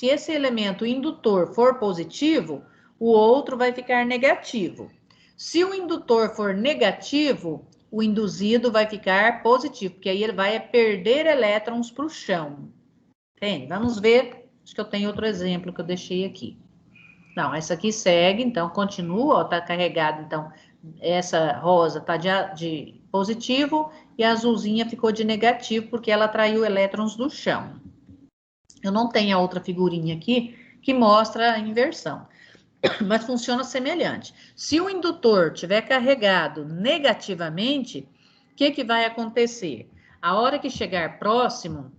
esse elemento indutor for positivo, o outro vai ficar negativo. Se o indutor for negativo, o induzido vai ficar positivo, porque aí ele vai perder elétrons para o chão. Entende? Vamos ver. Acho que eu tenho outro exemplo que eu deixei aqui. Não, essa aqui segue, então continua, ó, tá carregado, então essa rosa tá de positivo e a azulzinha ficou de negativo porque ela atraiu elétrons do chão. Eu não tenho a outra figurinha aqui que mostra a inversão, mas funciona semelhante. Se o indutor tiver carregado negativamente, o que vai acontecer? A hora que chegar próximo,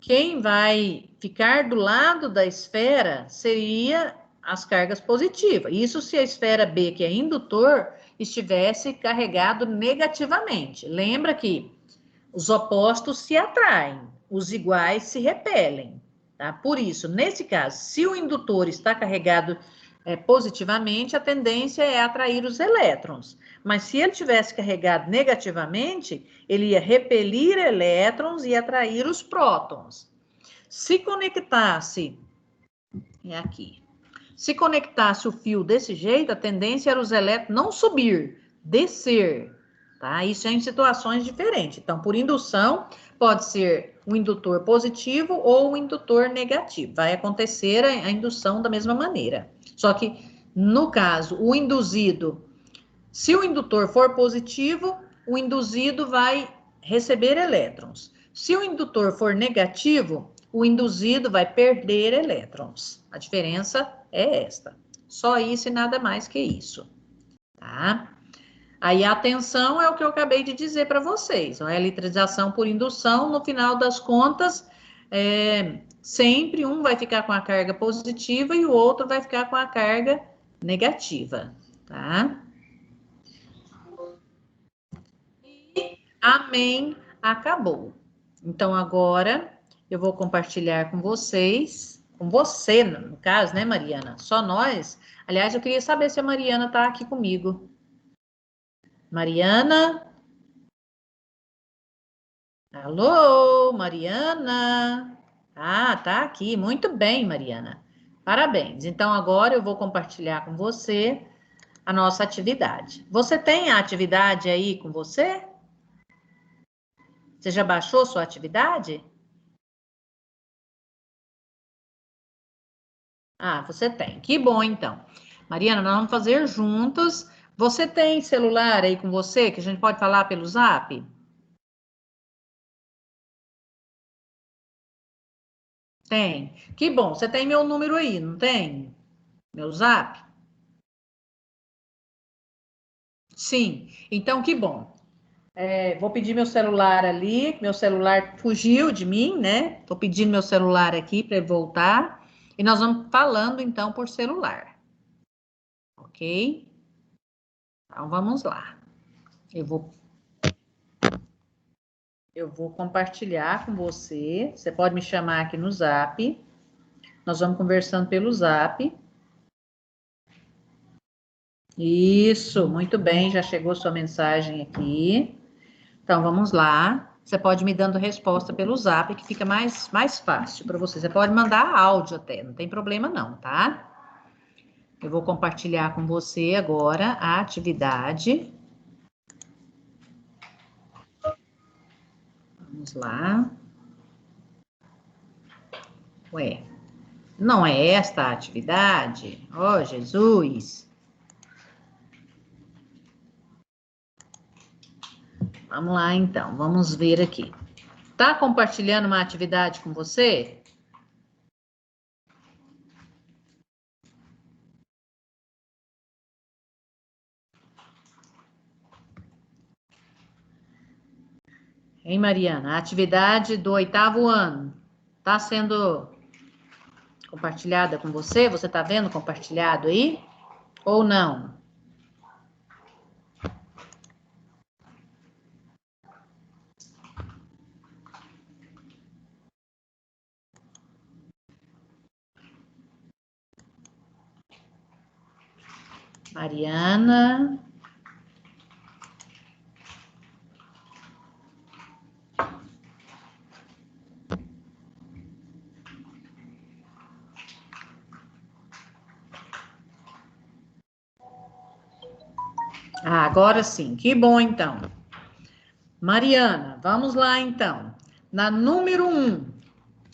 quem vai ficar do lado da esfera seria as cargas positivas. Isso se a esfera B, que é indutor, estivesse carregado negativamente. Lembra que os opostos se atraem, os iguais se repelem, tá? Por isso, nesse caso, se o indutor está carregado positivamente, a tendência é atrair os elétrons. Mas se ele tivesse carregado negativamente, ele ia repelir elétrons e atrair os prótons. Se conectasse, se conectasse o fio desse jeito, a tendência era os elétrons não subir, descer, tá? Isso é em situações diferentes. Então, por indução, pode ser um indutor positivo ou um indutor negativo. Vai acontecer a indução da mesma maneira. Só que, no caso, o induzido, se o indutor for positivo, o induzido vai receber elétrons. Se o indutor for negativo, o induzido vai perder elétrons. A diferença é esta. Só isso e nada mais que isso, tá? Aí a tensão é o que eu acabei de dizer para vocês. A eletrização por indução, no final das contas, sempre um vai ficar com a carga positiva e o outro vai ficar com a carga negativa, tá? Amém, acabou. Então agora eu vou compartilhar com vocês, com você, no caso, né, Mariana? Só nós. Aliás, eu queria saber se a Mariana está aqui comigo. Mariana? Alô, Mariana? Ah, tá aqui. Muito bem, Mariana. Parabéns. Então agora eu vou compartilhar com você a nossa atividade. Você tem a atividade aí com você? Você já baixou sua atividade? Ah, você tem. Que bom, então. Mariana, nós vamos fazer juntos. Você tem celular aí com você que a gente pode falar pelo Zap? Tem. Que bom. Você tem meu número aí, não tem? Meu Zap? Sim. Então, que bom. Vou pedir meu celular ali. Meu celular fugiu de mim, né? Tô pedindo meu celular aqui para ele voltar. E nós vamos falando, então, por celular. Ok? Então, vamos lá. Eu vou compartilhar com você. Você pode me chamar aqui no Zap. Nós vamos conversando pelo Zap. Isso, muito bem, já chegou sua mensagem aqui. Então, vamos lá. Você pode me dando resposta pelo Zap, que fica mais fácil para você. Você pode mandar áudio até, não tem problema não, tá? Eu vou compartilhar com você agora a atividade. Vamos lá. Ué, não é esta a atividade? Oh, Jesus! Vamos lá, então. Vamos ver aqui. Tá compartilhando uma atividade com você? Hein, Mariana? A atividade do 8º ano está sendo compartilhada com você? Você está vendo compartilhado aí? Ou não? Mariana. Ah, agora sim. Que bom, então. Mariana, vamos lá, então. Na número 1,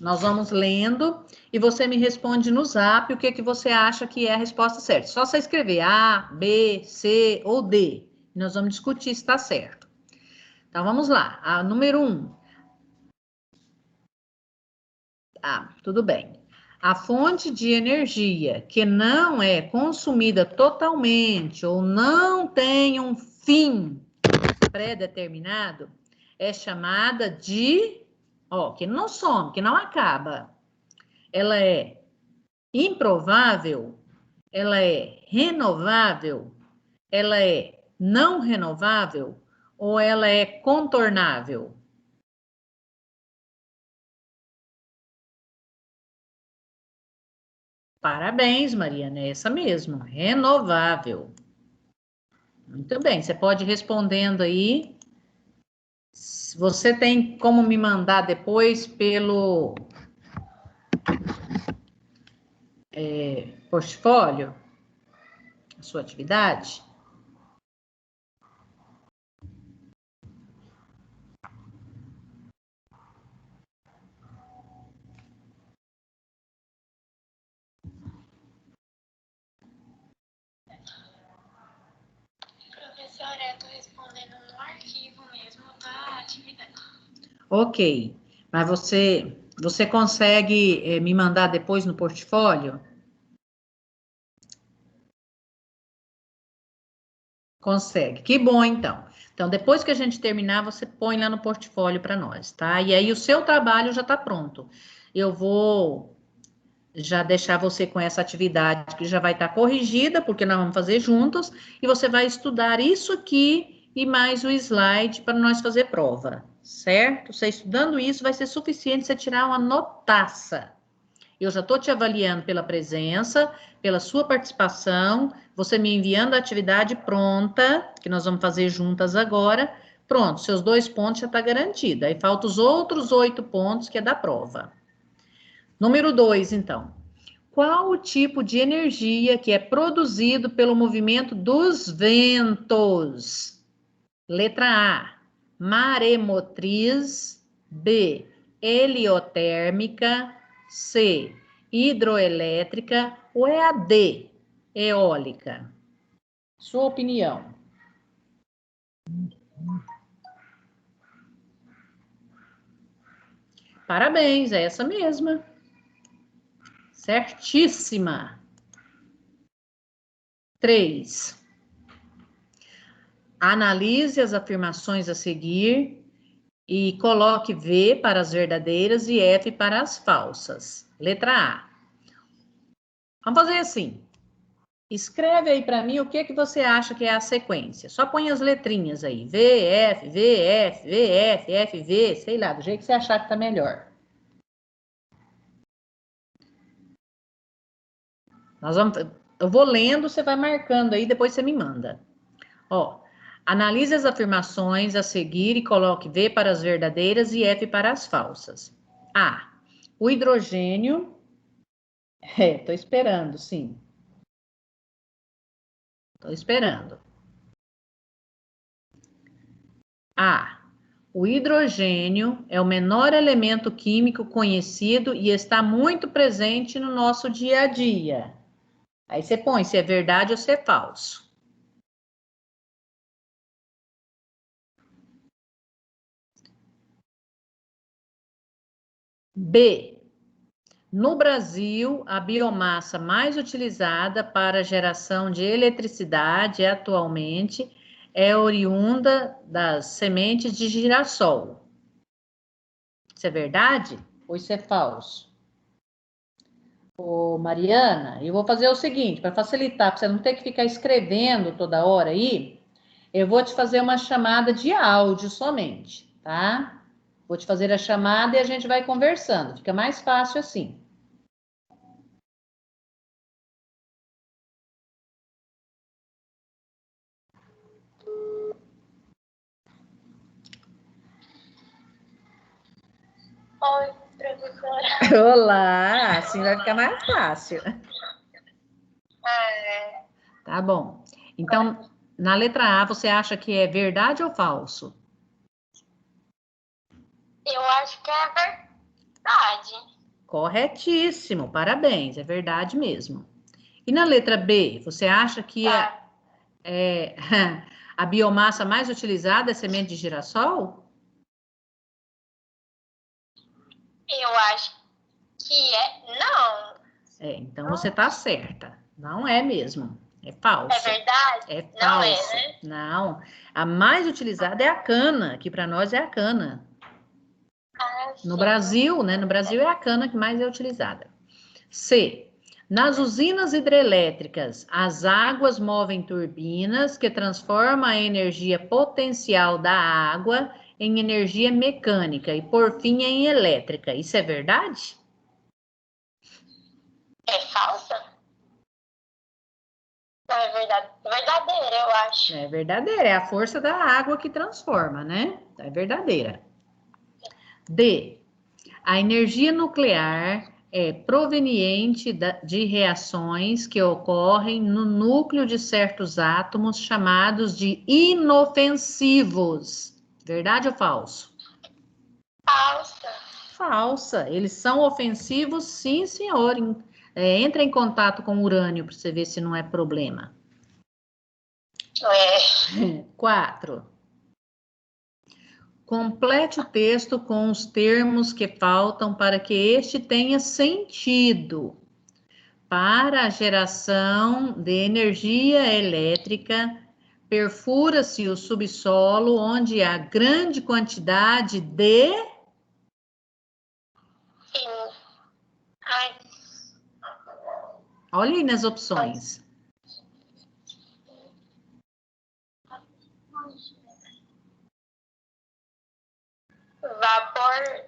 nós vamos lendo e você me responde no zap o que, que você acha que é a resposta certa. Só você escrever A, B, C ou D. Nós vamos discutir se está certo. Então, vamos lá. A número 1. Ah, tudo bem. A fonte de energia que não é consumida totalmente ou não tem um fim pré-determinado é chamada de, que não some, que não acaba. Ela é improvável, ela é renovável, ela é não renovável ou ela é contornável? Parabéns, Mariana, é essa mesmo, renovável. Muito bem, você pode ir respondendo aí. Você tem como me mandar depois pelo portfólio a sua atividade? Professora, eu estou respondendo no arquivo mesmo da atividade. Ok, mas você consegue me mandar depois no portfólio? Consegue, que bom então. Então, depois que a gente terminar, você põe lá no portfólio para nós, tá? E aí o seu trabalho já está pronto. Eu vou já deixar você com essa atividade que já vai estar corrigida, porque nós vamos fazer juntos, e você vai estudar isso aqui e mais o slide para nós fazer prova, certo? Você estudando isso vai ser suficiente você tirar uma notaça. Eu já estou te avaliando pela presença, pela sua participação, você me enviando a atividade pronta, que nós vamos fazer juntas agora. Pronto, seus 2 pontos já está garantido. Aí faltam os outros 8 pontos que é da prova. Número 2, então. Qual o tipo de energia que é produzido pelo movimento dos ventos? Letra A, maremotriz. B, heliotérmica. C, hidroelétrica. Ou é a D, eólica? Sua opinião. Parabéns, é essa mesma. Certíssima. 3. Analise as afirmações a seguir e coloque V para as verdadeiras e F para as falsas. Letra A. Vamos fazer assim. Escreve aí para mim o que você acha que é a sequência. Só põe as letrinhas aí. V, F, V, F, V, F, F, V, sei lá, do jeito que você achar que tá melhor. Eu vou lendo, você vai marcando aí, depois você me manda. Ó, analise as afirmações a seguir e coloque V para as verdadeiras e F para as falsas. A. O hidrogênio. Tô esperando, sim. Tô esperando. A. O hidrogênio é o menor elemento químico conhecido e está muito presente no nosso dia a dia. Aí você põe se é verdade ou se é falso. B. No Brasil, a biomassa mais utilizada para a geração de eletricidade atualmente é oriunda das sementes de girassol. Isso é verdade ou isso é falso? Ô, Mariana, eu vou fazer o seguinte, para facilitar, para você não ter que ficar escrevendo toda hora aí, eu vou te fazer uma chamada de áudio somente, tá? Vou te fazer a chamada e a gente vai conversando. Fica mais fácil assim. Oi, professora. Olá, assim vai ficar mais fácil. É, Tá bom. Então, na letra A, você acha que é verdade ou falso? eu acho que é verdade. Corretíssimo, parabéns, é verdade mesmo. E na letra B, você acha que Tá. a biomassa mais utilizada é semente de girassol? Eu acho que é. Não. Então você está certa. Não é mesmo. É É falso. verdade? É Não é, falso. né? Não. A mais utilizada é a cana, que para nós é a cana. Ah, No sim. Brasil, né? No Brasil é a cana que mais é utilizada. C. Nas usinas hidrelétricas, as águas movem turbinas que transformam a energia potencial da água em energia mecânica e, por fim, em elétrica. Isso é verdade? É falsa? Não, é verdade. Verdadeira, eu acho. É verdadeira. É a força da água que transforma, né? É verdadeira. D. A energia nuclear é proveniente de reações que ocorrem no núcleo de certos átomos chamados de inofensivos. Verdade ou falso? Falsa. Falsa. Eles são ofensivos, sim, senhor. Entra em contato com urânio para você ver se não é problema. É. 4. Complete o texto com os termos que faltam para que este tenha sentido. Para a geração de energia elétrica, perfura-se o subsolo onde há grande quantidade de... Sim. Ai, Olha aí nas opções. vapor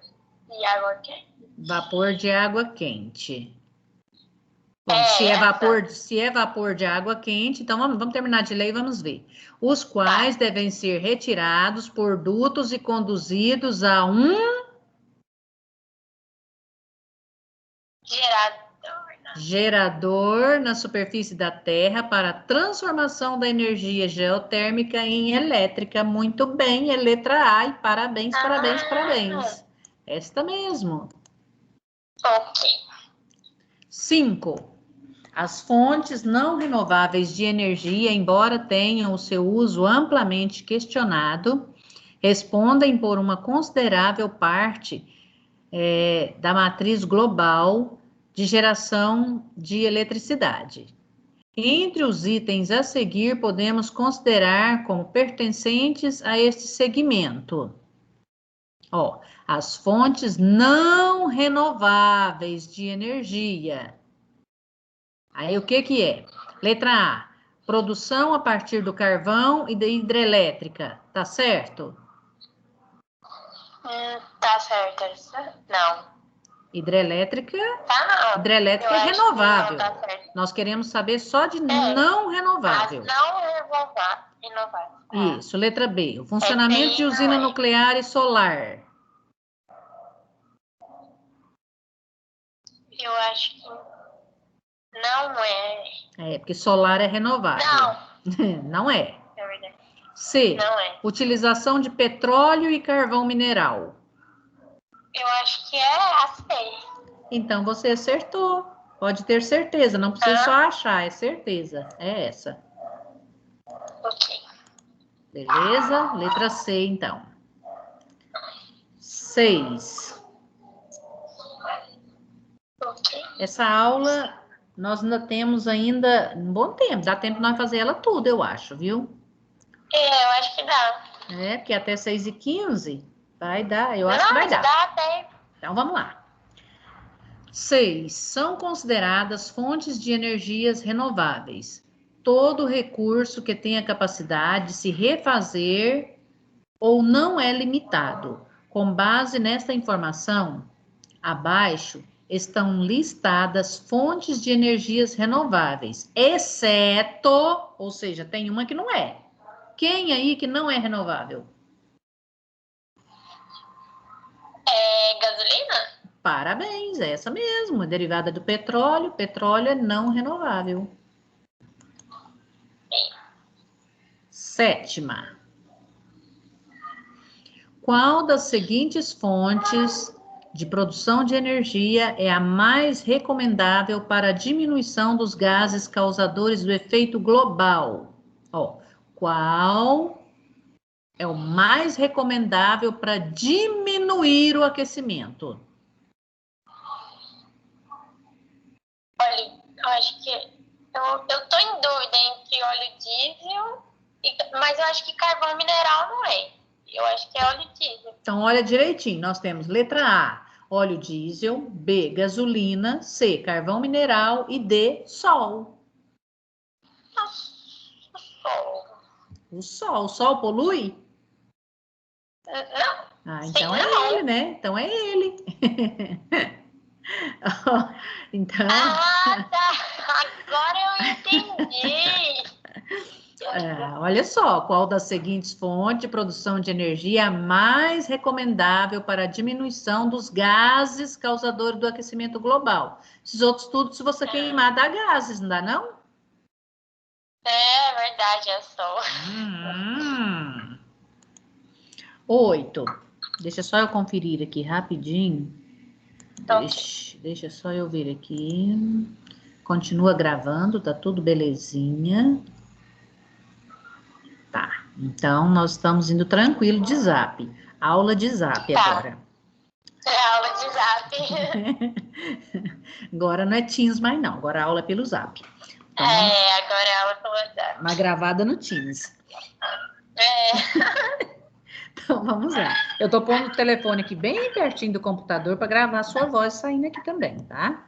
e água quente. Vapor de água quente. Bom, É se essa? é vapor de água quente, então vamos terminar de ler e vamos ver. Os quais Tá. devem ser retirados por dutos e conduzidos a um Gerador, né? gerador na superfície da Terra para a transformação da energia geotérmica em elétrica. Muito bem, é letra A e parabéns, parabéns, parabéns. Esta mesmo. Ok. 5. As fontes não renováveis de energia, embora tenham o seu uso amplamente questionado, respondem por uma considerável parte da matriz global de geração de eletricidade. Entre os itens a seguir, podemos considerar como pertencentes a este segmento. Ó, as fontes não renováveis de energia. Aí o que que é? Letra A, produção a partir do carvão e da hidrelétrica, tá certo? Tá certo essa? Não. Hidrelétrica, Tá não. hidrelétrica Eu é acho que não renovável. tá certo. Nós queremos saber só de É. não As renovável. não renováveis. Isso, letra B, o É funcionamento de bem, não usina é. nuclear e solar. Eu acho que não é. Porque solar é renovável. Não. Não é. É verdade. C, Não é. utilização de petróleo e carvão mineral. Eu acho que é a C. Então você acertou. Pode ter certeza, não precisa só achar, é certeza. É essa. Ok. Beleza? Letra C, então. 6. Ok. Essa aula nós ainda temos um bom tempo. Dá tempo de nós fazer ela tudo, eu acho, viu? É, eu acho que dá. Porque até 6h15. Vai dar, eu acho que vai dar. Dá tempo. Então, vamos lá. 6. São consideradas fontes de energias renováveis todo recurso que tenha capacidade de se refazer ou não é limitado. Com base nesta informação, abaixo estão listadas fontes de energias renováveis, exceto, ou seja, tem uma que não é. Quem aí que não é renovável? Gasolina? Parabéns, é essa mesmo, derivada do petróleo. Petróleo é não renovável. 7ª. Qual das seguintes fontes de produção de energia é a mais recomendável para a diminuição dos gases causadores do efeito global? Qual é o mais recomendável para diminuir o aquecimento? Olha, eu acho que eu tô em dúvida entre óleo diesel, mas eu acho que carvão mineral não é. Eu acho que é óleo diesel. Então, olha direitinho. Nós temos letra A, óleo diesel, B, gasolina, C, carvão mineral e D, sol. O sol. O sol polui? Não. Então Sim, é não. ele, né? Então é ele. Então, Tá. Agora eu entendi. olha só, qual das seguintes fontes de produção de energia é a mais recomendável para a diminuição dos gases causadores do aquecimento global? Esses outros tudo, se você queimar, dá gases, não dá não? É verdade, é sol. 8. Deixa só eu conferir aqui rapidinho. Então, Deixa só eu ver aqui. Continua gravando, tá tudo belezinha. Tá, então nós estamos indo tranquilo de zap. Aula de zap Tá. agora. É aula de zap. Agora não é Teams mais não, agora a aula é pelo zap. Então, agora é aula pelo zap. uma gravada no Teams. É. Então vamos lá. Eu tô pondo o telefone aqui bem pertinho do computador para gravar a sua voz saindo aqui também, tá?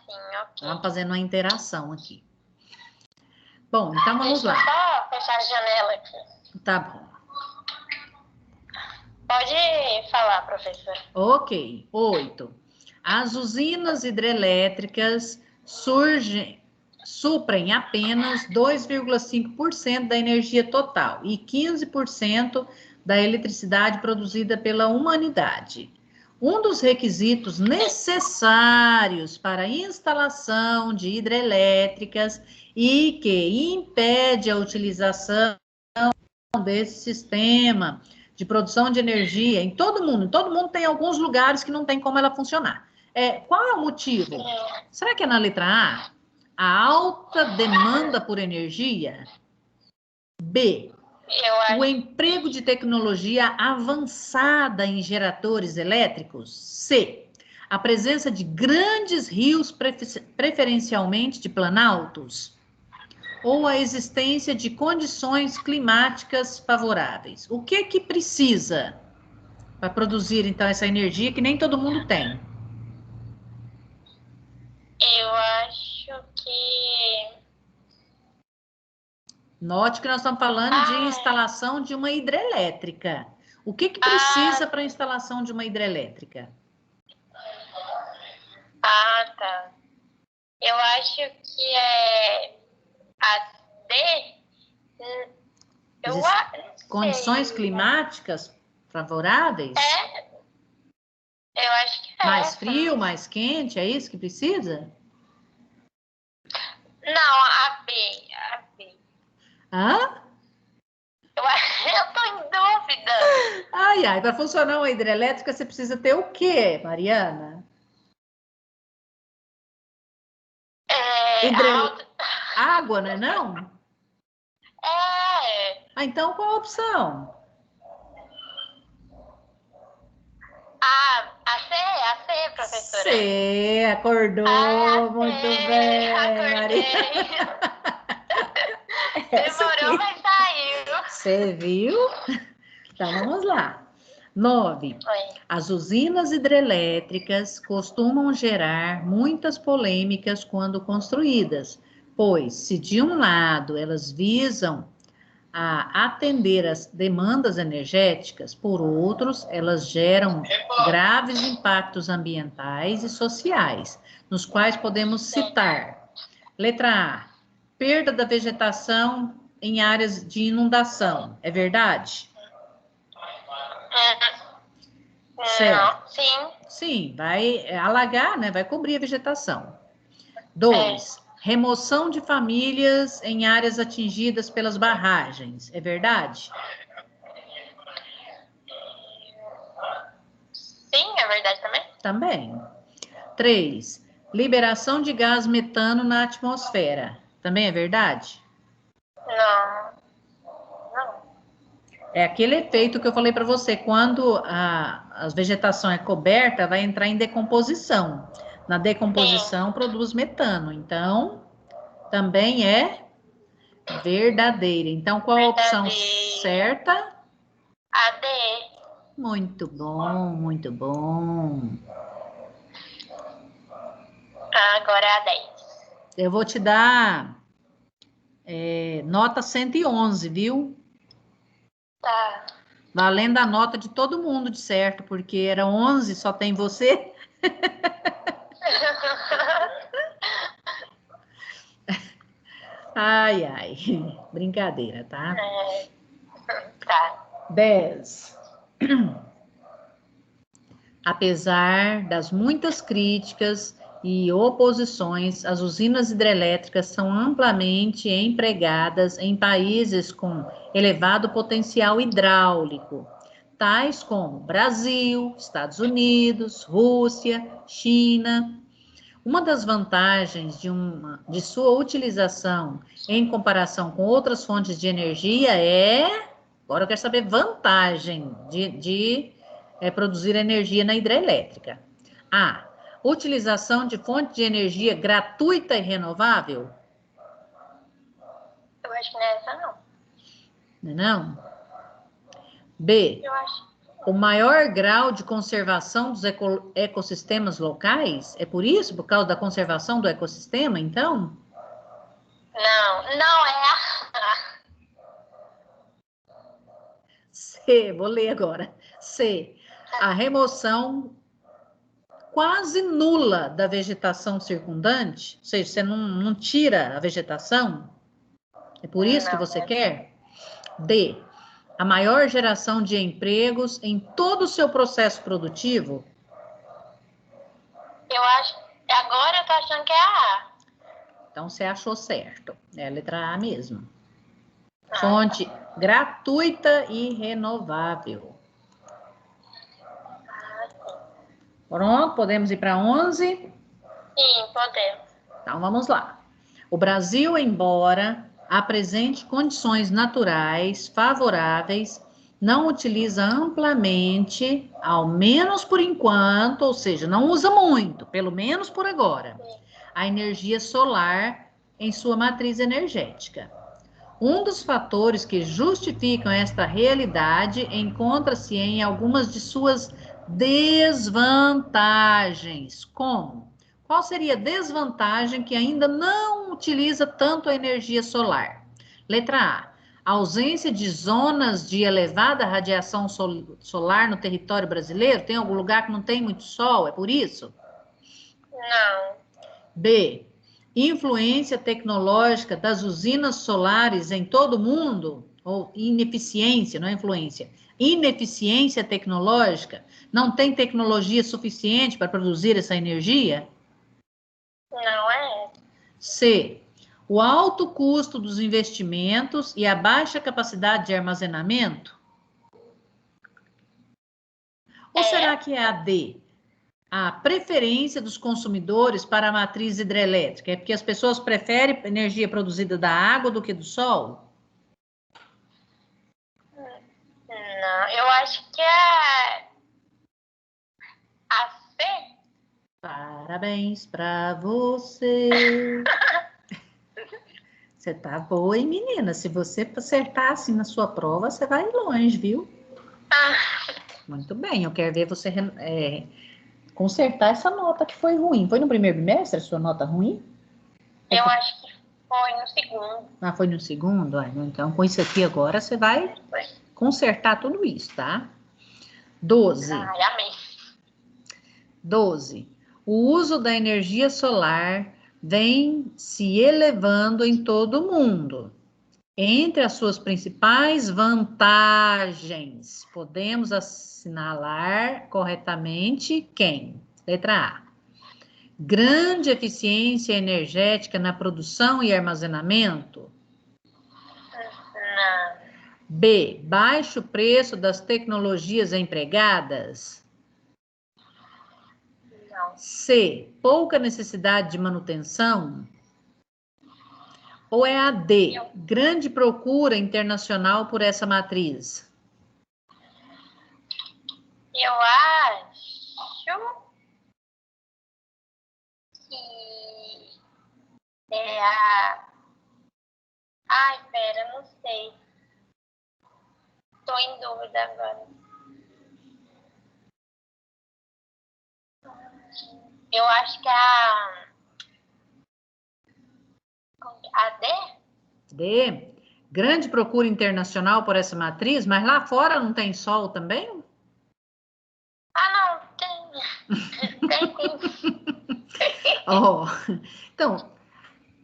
Sim, ok. Vamos fazendo uma interação aqui. Bom, então vamos Deixa eu lá. só fechar a janela aqui. Tá bom. Pode falar, professora. Ok. 8. As usinas hidrelétricas suprem apenas 2,5% da energia total e 15% da eletricidade produzida pela humanidade. Um dos requisitos necessários para a instalação de hidrelétricas e que impede a utilização desse sistema de produção de energia em todo mundo tem alguns lugares que não tem como ela funcionar. Qual é o motivo? Será que é na letra A? A alta demanda por energia? B, o emprego de tecnologia avançada em geradores elétricos? C, a presença de grandes rios, preferencialmente de planaltos? Ou a existência de condições climáticas favoráveis? O que precisa para produzir, então, essa energia que nem todo mundo tem? Eu acho que... Note que nós estamos falando de instalação de uma hidrelétrica. O que precisa para a instalação de uma hidrelétrica? Tá. Eu acho que é a D. Condições climáticas favoráveis? Eu acho que é. Mais frio, mais quente, é isso que precisa? Não, a B. Hã? Eu tô em dúvida. Ai, para funcionar uma hidrelétrica, você precisa ter o quê, Mariana? Água, não é não? Então qual a opção? A C, professora. C, acordou, muito bem, Acordei. Demorou, mas saiu. Você viu? Então, vamos lá. 9. Oi. As usinas hidrelétricas costumam gerar muitas polêmicas quando construídas, pois, se de um lado elas visam a atender às demandas energéticas, por outros, elas geram graves impactos ambientais e sociais, nos quais podemos citar: letra A, perda da vegetação em áreas de inundação, é verdade? Certo. Não, sim. Sim, vai alagar, né? Vai cobrir a vegetação. 2. Remoção de famílias em áreas atingidas pelas barragens. É verdade? Sim, é verdade também? Também. 3. Liberação de gás metano na atmosfera. Também é verdade? Não. Não. É aquele efeito que eu falei para você, quando a vegetação é coberta, vai entrar em decomposição. Na decomposição produz metano. Então, também é verdadeira. Então, qual a opção Verdadeira. certa? A D. Muito bom, muito bom. Agora é a 10. Eu vou te dar nota 111, viu? Tá. Valendo a nota de todo mundo, de certo, porque era 11, só tem você. Ai, ai. Brincadeira, tá? Tá. 10. Apesar das muitas críticas e oposições, as usinas hidrelétricas são amplamente empregadas em países com elevado potencial hidráulico, tais como Brasil, Estados Unidos, Rússia, China. Uma das vantagens de sua utilização em comparação com outras fontes de energia agora eu quero saber vantagem de produzir energia na hidrelétrica. A. Utilização de fonte de energia gratuita e renovável? Eu acho que não é essa, não. Não é não? B. Eu acho. O maior grau de conservação dos ecossistemas locais? É por isso? Por causa da conservação do ecossistema, então? Não é a. C. Vou ler agora. C. A remoção quase nula da vegetação circundante, ou seja, você não tira a vegetação? É por isso que você quer? D. A maior geração de empregos em todo o seu processo produtivo? Eu acho. Agora eu tô achando que é a A. Então, você achou certo. É a letra A mesmo. Fonte gratuita e renovável. Pronto, podemos ir para 11? Sim, podemos. Então, vamos lá. O Brasil, embora apresente condições naturais favoráveis, não utiliza amplamente, ao menos por enquanto, ou seja, não usa muito, pelo menos por agora, a energia solar em sua matriz energética. Um dos fatores que justificam esta realidade encontra-se em algumas de suas desvantagens. Como? Qual seria a desvantagem que ainda não utiliza tanto a energia solar? Letra A. A ausência de zonas de elevada radiação solar no território brasileiro? Tem algum lugar que não tem muito sol? É por isso? Não. B. Influência tecnológica das usinas solares em todo o mundo? Ou ineficiência, não é influência. Ineficiência tecnológica? Não tem tecnologia suficiente para produzir essa energia? Não é. C. O alto custo dos investimentos e a baixa capacidade de armazenamento? Ou será que é a D? A preferência dos consumidores para a matriz hidrelétrica? É porque as pessoas preferem energia produzida da água do que do sol? Não, eu acho que é a C. Parabéns para você. Você tá boa, hein, menina? Se você acertar assim na sua prova, você vai longe, viu? Muito bem, eu quero ver você consertar essa nota que foi ruim. Foi no primeiro bimestre a sua nota ruim? Eu acho que foi no segundo. Ah, foi no segundo? Ah, então, com isso aqui agora, você vai consertar tudo isso, tá? 12. Ai, amém. 12. O uso da energia solar vem se elevando em todo o mundo. Entre as suas principais vantagens, podemos assinalar corretamente quem? Letra A. Grande eficiência energética na produção e armazenamento. Não. B. Baixo preço das tecnologias empregadas. Não. C. Pouca necessidade de manutenção. Ou é a D, grande procura internacional por essa matriz? Eu acho que é a... Ai, pera, não sei. Tô em dúvida agora. Eu acho que é a D? D. Grande procura internacional por essa matriz, mas lá fora não tem sol também? Ah, não, tem. Tem. Oh, então,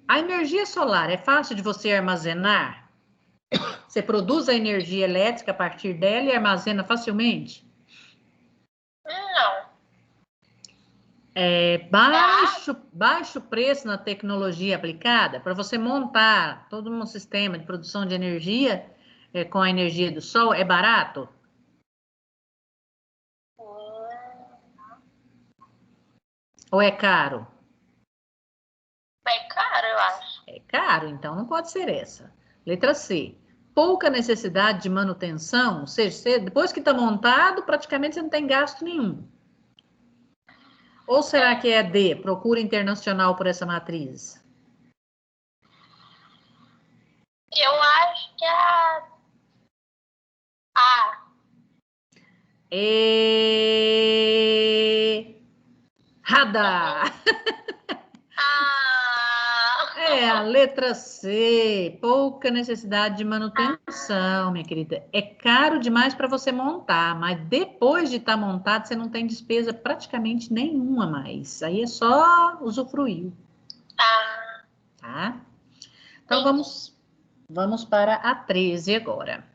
a energia solar é fácil de você armazenar? Você produz a energia elétrica a partir dela e armazena facilmente? Não. Baixo preço na tecnologia aplicada, para você montar todo um sistema de produção de energia com a energia do sol, é barato? Ou é caro? É caro, eu acho. É caro, então não pode ser essa. Letra C. Pouca necessidade de manutenção, ou seja, depois que está montado, praticamente você não tem gasto nenhum. Ou será que é D, procura internacional por essa matriz? Eu acho que é a... Errada! É a letra C, pouca necessidade de manutenção, minha querida. É caro demais para você montar, mas depois de estar montado, você não tem despesa praticamente nenhuma mais. Aí é só usufruir, tá? Então vamos para a 13 agora.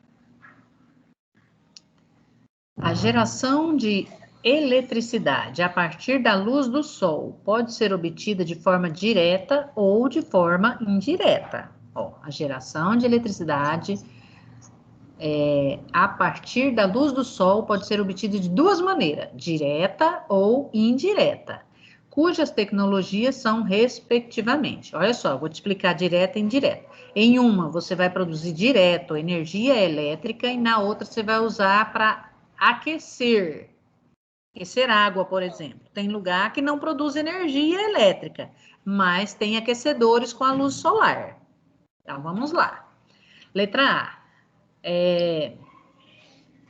A geração de eletricidade a partir da luz do sol pode ser obtida de forma direta ou de forma indireta. Ó, a geração de eletricidade a partir da luz do sol pode ser obtida de duas maneiras, direta ou indireta, cujas tecnologias são respectivamente. Olha só, vou te explicar direta e indireta. Em uma, você vai produzir direto energia elétrica e na outra você vai usar para aquecer água, por exemplo. Tem lugar que não produz energia elétrica, mas tem aquecedores com a luz solar. Então, vamos lá. Letra A.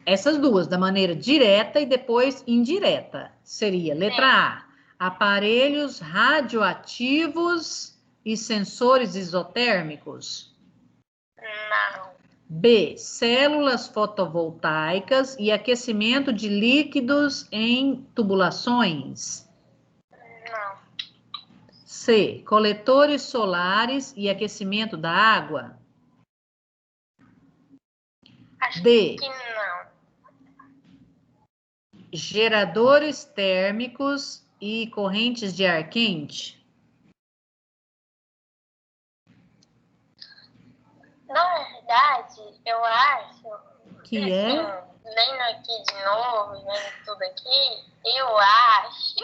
Essas duas, da maneira direta e depois indireta. Seria, letra A, aparelhos radioativos e sensores isotérmicos. Não. B, células fotovoltaicas e aquecimento de líquidos em tubulações. Não. C, coletores solares e aquecimento da água. Acho D, que não. geradores térmicos e correntes de ar quente. Na verdade, eu acho Que assim, é? lendo aqui de novo, vendo tudo aqui, eu acho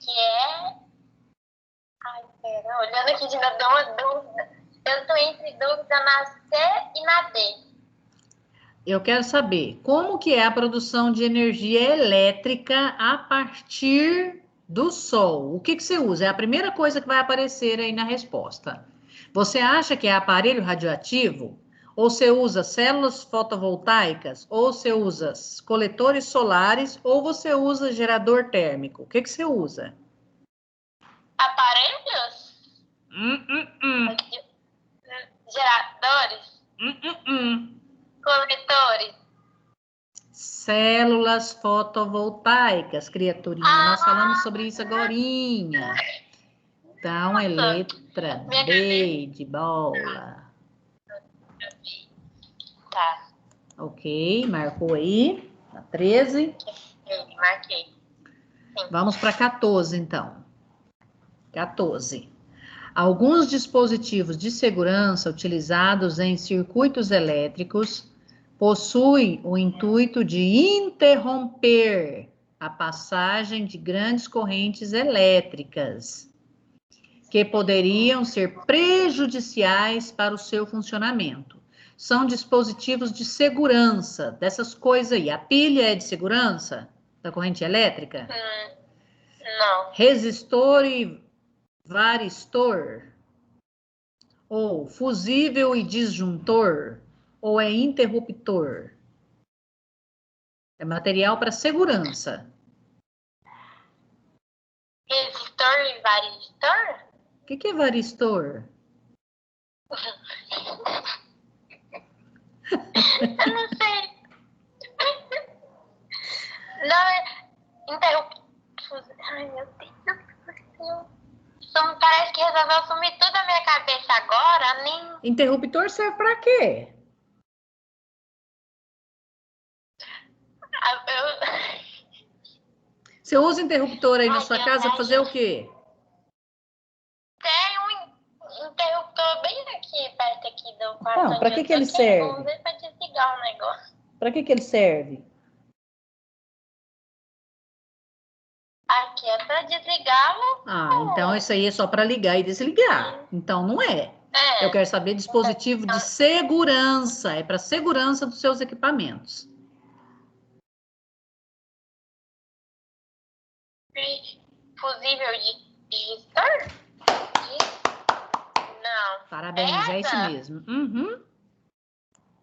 que é... Ai, pera, olhando aqui de novo, dá uma dúvida. Eu tô entre dúvida na C e na D. Eu quero saber como que é a produção de energia elétrica a partir do sol. O que você usa? É a primeira coisa que vai aparecer aí na resposta. Você acha que é aparelho radioativo? Ou você usa células fotovoltaicas, ou você usa coletores solares, ou você usa gerador térmico. O que você usa? Aparelhos? Geradores? Coletores? Células fotovoltaicas, criaturinha. Nós falamos sobre isso agorinha. Então, é letra B de bola. Tá. Ok, marcou aí. Tá 13. Marquei. Sim. Vamos para 14, então. 14. Alguns dispositivos de segurança utilizados em circuitos elétricos possuem o intuito de interromper a passagem de grandes correntes elétricas, que poderiam ser prejudiciais para o seu funcionamento. São dispositivos de segurança, dessas coisas aí. A pilha é de segurança da corrente elétrica? Não. Resistor e varistor? Ou fusível e disjuntor? Ou é interruptor? É material para segurança. Resistor e varistor? O que é varistor? Eu não sei. Não, é interruptor. Ai, meu Deus do céu. Parece que resolveu sumir tudo na minha cabeça agora, nem... Interruptor serve para quê? Você usa interruptor aí na sua casa para fazer o quê? Tem um interruptor bem aqui, perto aqui do quarto. Não, para que ele serve? Vamos ver para desligar o negócio. Para que ele serve? Aqui é para desligá-lo. Ah, então isso aí é só para ligar e desligar. Então não é. Eu quero saber dispositivo de segurança. É para segurança dos seus equipamentos. Fusível de gestor? Não. Parabéns, é isso mesmo. Uhum.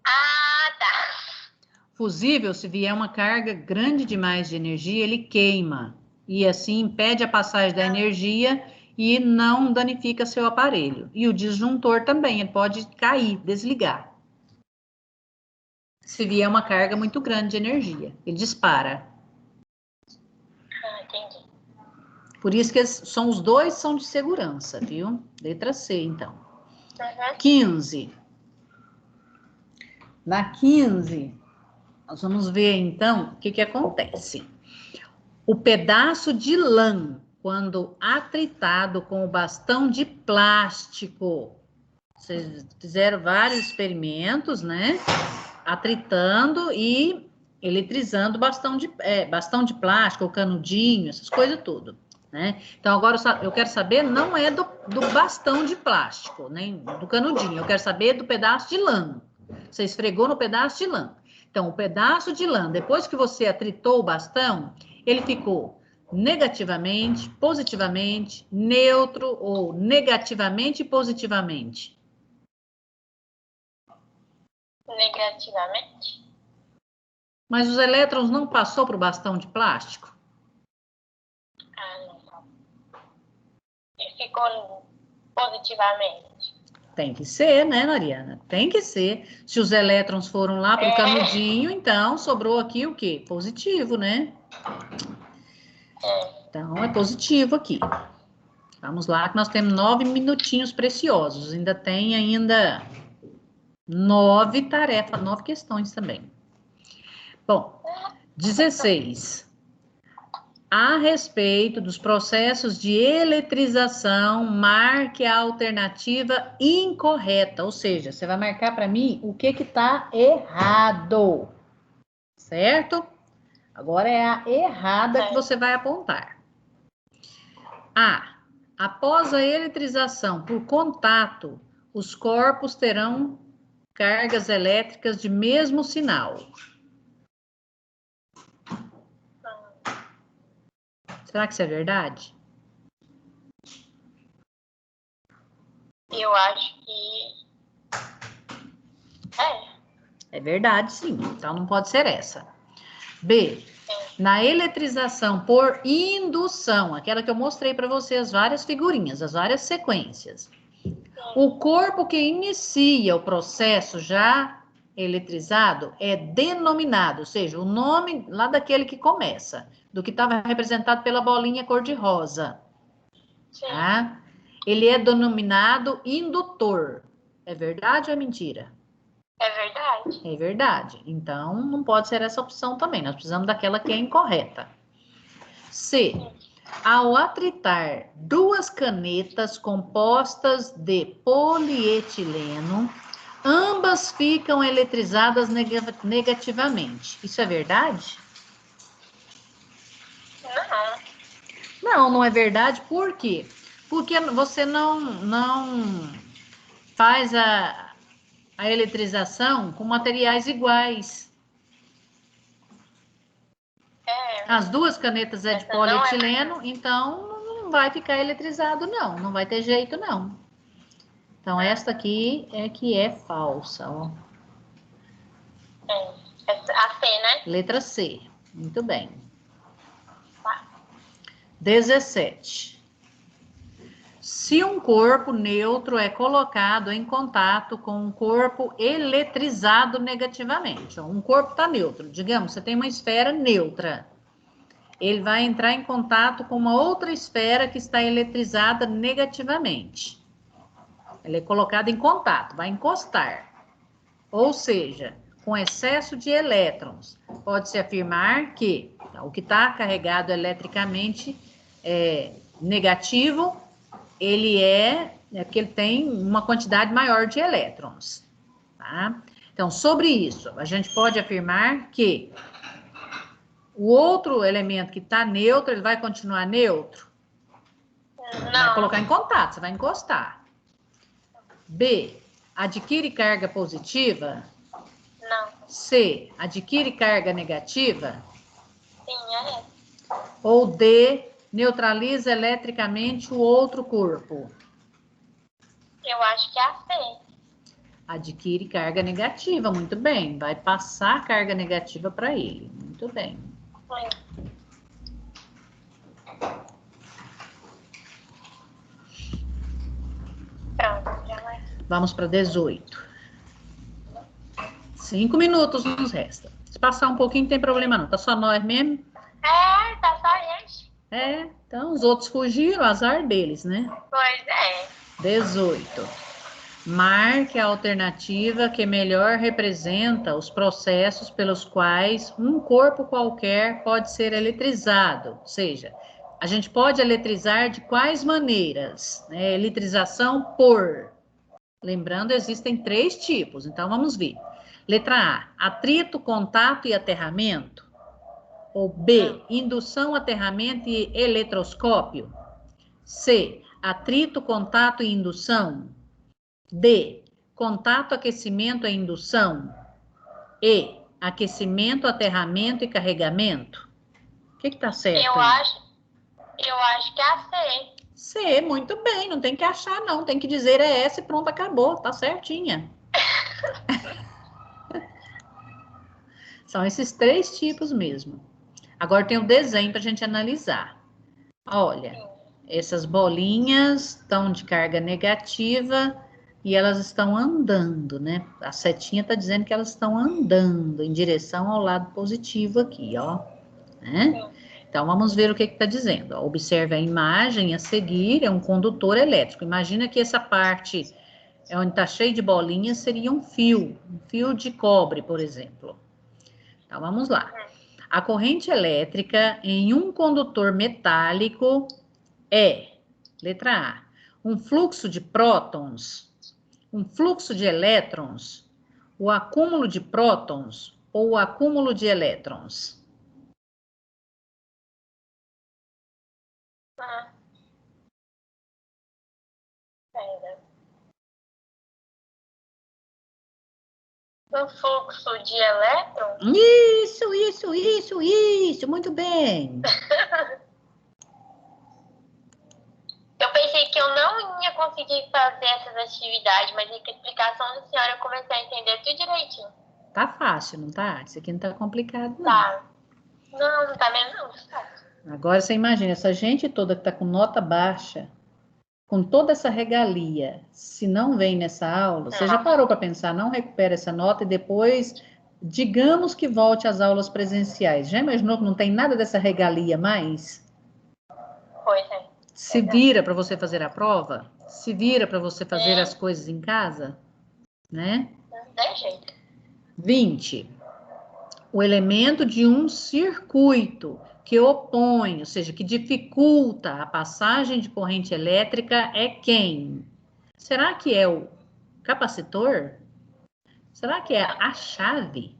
Ah, tá. Fusível, se vier uma carga grande demais de energia, ele queima. E assim impede a passagem da energia e não danifica seu aparelho. E o disjuntor também, ele pode cair, desligar. Se vier uma carga muito grande de energia, ele dispara. Ah, entendi. Por isso que os dois são de segurança, viu? Letra C, então. Uhum. 15. Na 15, nós vamos ver, então, o que acontece. O pedaço de lã, quando atritado com o bastão de plástico, vocês fizeram vários experimentos, né? Atritando e eletrizando bastão de plástico, o canudinho, essas coisas tudo, né? Então, agora eu quero saber, não é do bastão de plástico, nem do canudinho, eu quero saber do pedaço de lã. Você esfregou no pedaço de lã. Então, o pedaço de lã, depois que você atritou o bastão, ele ficou negativamente, positivamente, neutro ou negativamente e positivamente? Negativamente? Mas os elétrons não passou para o bastão de plástico? Ah, não. Ele ficou positivamente. Tem que ser, né, Mariana? Tem que ser. Se os elétrons foram lá para o canudinho, então sobrou aqui o quê? Positivo, né? Então, é positivo aqui. Vamos lá, que nós temos 9 minutinhos preciosos. Ainda tem 9 tarefas, 9 questões também. Bom, 16. A respeito dos processos de eletrização, marque a alternativa incorreta. Ou seja, você vai marcar para mim o que está errado. Certo? Agora é a errada que você vai apontar. A. Após a eletrização por contato, os corpos terão cargas elétricas de mesmo sinal. Será que isso é verdade? Eu acho que É verdade, sim. Então, não pode ser essa. B. Na eletrização por indução, aquela que eu mostrei para vocês, várias figurinhas, as várias sequências. O corpo que inicia o processo já eletrizado é denominado, ou seja, o nome lá daquele que começa, do que estava representado pela bolinha cor-de-rosa. Tá? Ele é denominado indutor. É verdade ou é mentira? É verdade. É verdade. Então, não pode ser essa opção também. Nós precisamos daquela que é incorreta. C. Ao atritar duas canetas compostas de polietileno, ambas ficam eletrizadas negativamente. Isso é verdade? Não. Não é verdade. Por quê? Porque você não faz a eletrização com materiais iguais. As duas canetas é de polietileno, então não vai ficar eletrizado, não. Não vai ter jeito, não. Então, esta aqui é que é falsa, ó. A C, né? Letra C. Muito bem. 17. Se um corpo neutro é colocado em contato com um corpo eletrizado negativamente. Ó, um corpo está neutro. Digamos, você tem uma esfera neutra. Ele vai entrar em contato com uma outra esfera que está eletrizada negativamente. Ele é colocado em contato, vai encostar. Ou seja, com excesso de elétrons. Pode-se afirmar que o que está carregado eletricamente negativo, ele porque ele tem uma quantidade maior de elétrons. Tá? Então, sobre isso, a gente pode afirmar que o outro elemento que está neutro, ele vai continuar neutro? Não. Vai colocar em contato, você vai encostar. B. Adquire carga positiva? Não. C. Adquire carga negativa? Sim, Ou D. Neutraliza eletricamente o outro corpo? Eu acho que é a C. Adquire carga negativa, muito bem. Vai passar carga negativa para ele. Muito bem. Pronto, já vai. Vamos para 18. 5 minutos nos resta. Se passar um pouquinho, não tem problema não. Tá só nós mesmo? Tá só a gente. Então os outros fugiram, azar deles, né? Pois é. 18. Marque a alternativa que melhor representa os processos pelos quais um corpo qualquer pode ser eletrizado. Ou seja, a gente pode eletrizar de quais maneiras? Eletrização por. Lembrando, existem 3 tipos, então vamos ver. Letra A, atrito, contato e aterramento. Ou B, indução, aterramento e eletroscópio. C, atrito, contato e indução. D, contato, aquecimento e indução. E, aquecimento, aterramento e carregamento. O que está certo? Eu acho que é a C. C, muito bem, não tem que achar não, tem que dizer é essa e pronto, acabou, tá certinha. São esses 3 tipos mesmo. Agora tem o desenho para a gente analisar. Olha, essas bolinhas estão de carga negativa e elas estão andando, né? A setinha está dizendo que elas estão andando em direção ao lado positivo aqui, ó. Né? Então, vamos ver o que está dizendo. Ó, observe a imagem a seguir, é um condutor elétrico. Imagina que essa parte onde está cheio de bolinhas seria um fio de cobre, por exemplo. Então, vamos lá. A corrente elétrica em um condutor metálico é, letra A, um fluxo de prótons, um fluxo de elétrons, o acúmulo de prótons ou o acúmulo de elétrons? Um fluxo de elétrons? Isso, muito bem. Eu pensei que que eu não ia conseguir fazer essas atividades, mas com a explicação da senhora eu comecei a entender tudo direitinho. Tá fácil, não tá? Isso aqui não tá complicado, não. Tá. Não tá mesmo, não. Tá. Agora você imagina, essa gente toda que tá com nota baixa, com toda essa regalia, se não vem nessa aula, você já parou para pensar, não recupera essa nota e depois, digamos que volte às aulas presenciais. Já imaginou que não tem nada dessa regalia mais? Pois é. Se vira para você fazer a prova? Se vira para você fazer as coisas em casa? Né? Não tem jeito. 20. O elemento de um circuito que opõe, ou seja, que dificulta a passagem de corrente elétrica é quem? Será que é o capacitor? Será que é a chave?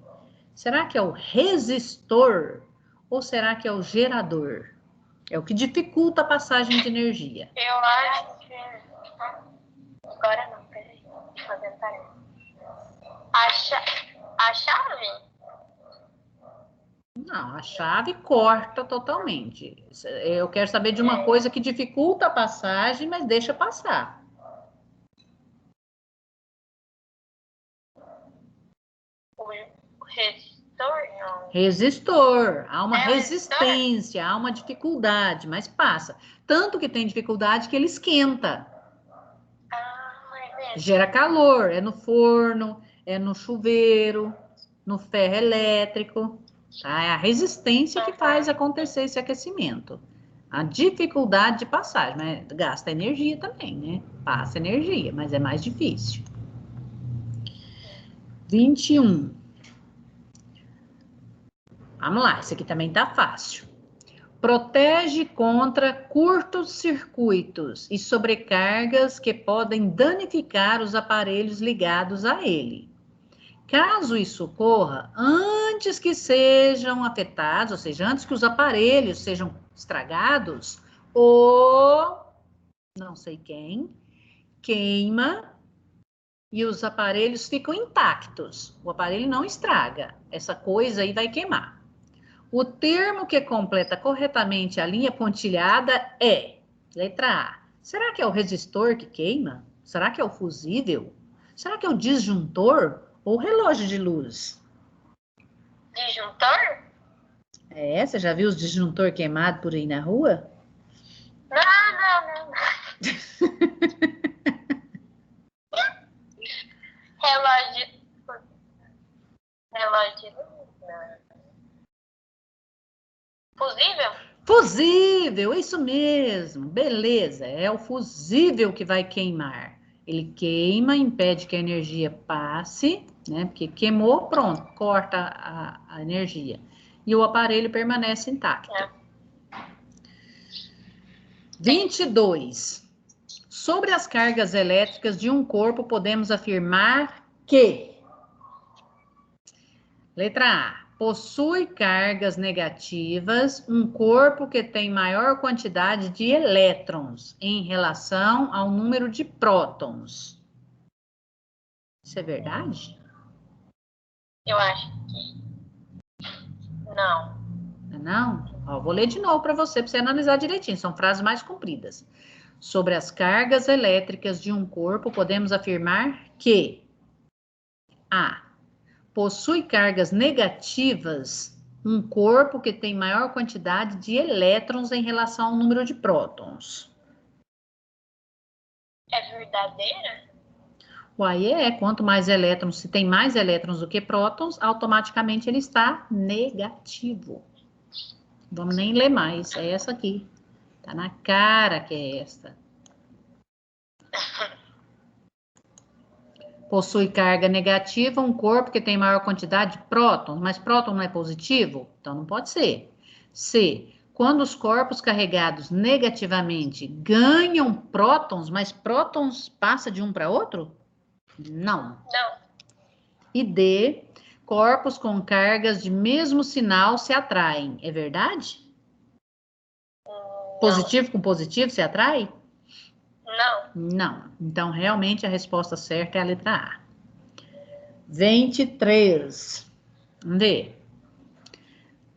Será que é o resistor? Ou será que é o gerador? É o que dificulta a passagem de energia. Eu acho que... Agora não, peraí. Tô fazendo tarefa. A chave? Não, a chave corta totalmente. Eu quero saber de uma coisa que dificulta a passagem, mas deixa passar. O resistor? Não. Resistor. Há uma resistor? resistência, há uma dificuldade, mas passa. Tanto que tem dificuldade que ele esquenta. É mesmo. Gera calor. É no forno, é no chuveiro, no ferro elétrico. Tá? É a resistência que faz acontecer esse aquecimento. A dificuldade de passagem, mas gasta energia também, né? Passa energia, mas é mais difícil. 21. Vamos lá, esse aqui também tá fácil. Protege contra curtos circuitos e sobrecargas que podem danificar os aparelhos ligados a ele. Caso isso ocorra, antes que sejam afetados, ou seja, antes que os aparelhos sejam estragados, ou não sei quem, queima e os aparelhos ficam intactos. O aparelho não estraga, essa coisa aí vai queimar. O termo que completa corretamente a linha pontilhada é, letra A. Será que é o resistor que queima? Será que é o fusível? Será que é o disjuntor? Ou relógio de luz? Disjuntor? É, você já viu os disjuntor queimado por aí na rua? Não. Relógio de luz? Não. Fusível? Fusível, isso mesmo. Beleza, é o fusível que vai queimar. Ele queima, impede que a energia passe, né? Porque queimou, pronto, corta a energia. E o aparelho permanece intacto. 22. Sobre as cargas elétricas de um corpo, podemos afirmar que... Letra A. Possui cargas negativas um corpo que tem maior quantidade de elétrons em relação ao número de prótons. Isso é verdade? Eu acho que não. Não? Ó, vou ler de novo para você analisar direitinho. São frases mais compridas. Sobre as cargas elétricas de um corpo, podemos afirmar que A. Possui cargas negativas um corpo que tem maior quantidade de elétrons em relação ao número de prótons. É verdadeira? Uai, quanto mais elétrons, se tem mais elétrons do que prótons, automaticamente ele está negativo. Vamos nem ler mais, é essa aqui. Tá na cara que é esta. Possui carga negativa um corpo que tem maior quantidade de prótons, mas próton não é positivo? Então não pode ser. C. Quando os corpos carregados negativamente ganham prótons, mas prótons passa de um para outro? Não. Não. E D. Corpos com cargas de mesmo sinal se atraem. É verdade? Positivo com positivo se atrai? Não. Não. Então, realmente, a resposta certa é a letra A. 23. Vamos ver.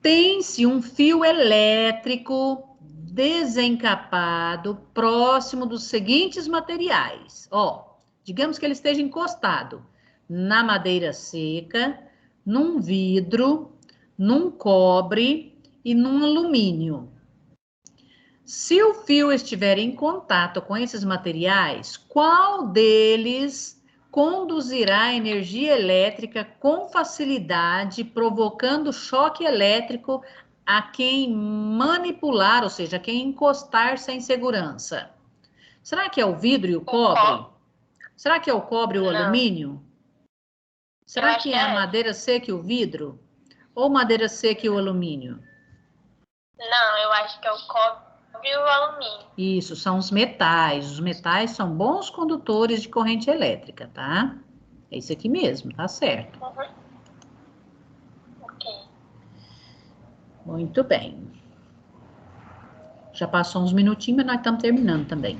Tem-se um fio elétrico desencapado próximo dos seguintes materiais. Ó, digamos que ele esteja encostado na madeira seca, num vidro, num cobre e num alumínio. Se o fio estiver em contato com esses materiais, qual deles conduzirá energia elétrica com facilidade, provocando choque elétrico a quem manipular, ou seja, a quem encostar sem segurança? Será que é o vidro e o cobre? Será que é o cobre e o alumínio? Será que é a madeira seca e o vidro? Ou madeira seca e o alumínio? Não, eu acho que é o cobre e o alumínio. Isso, são os metais. Os metais são bons condutores de corrente elétrica, tá? É isso aqui mesmo, tá certo. Uhum. Ok. Muito bem. Já passou uns minutinhos, mas nós estamos terminando também.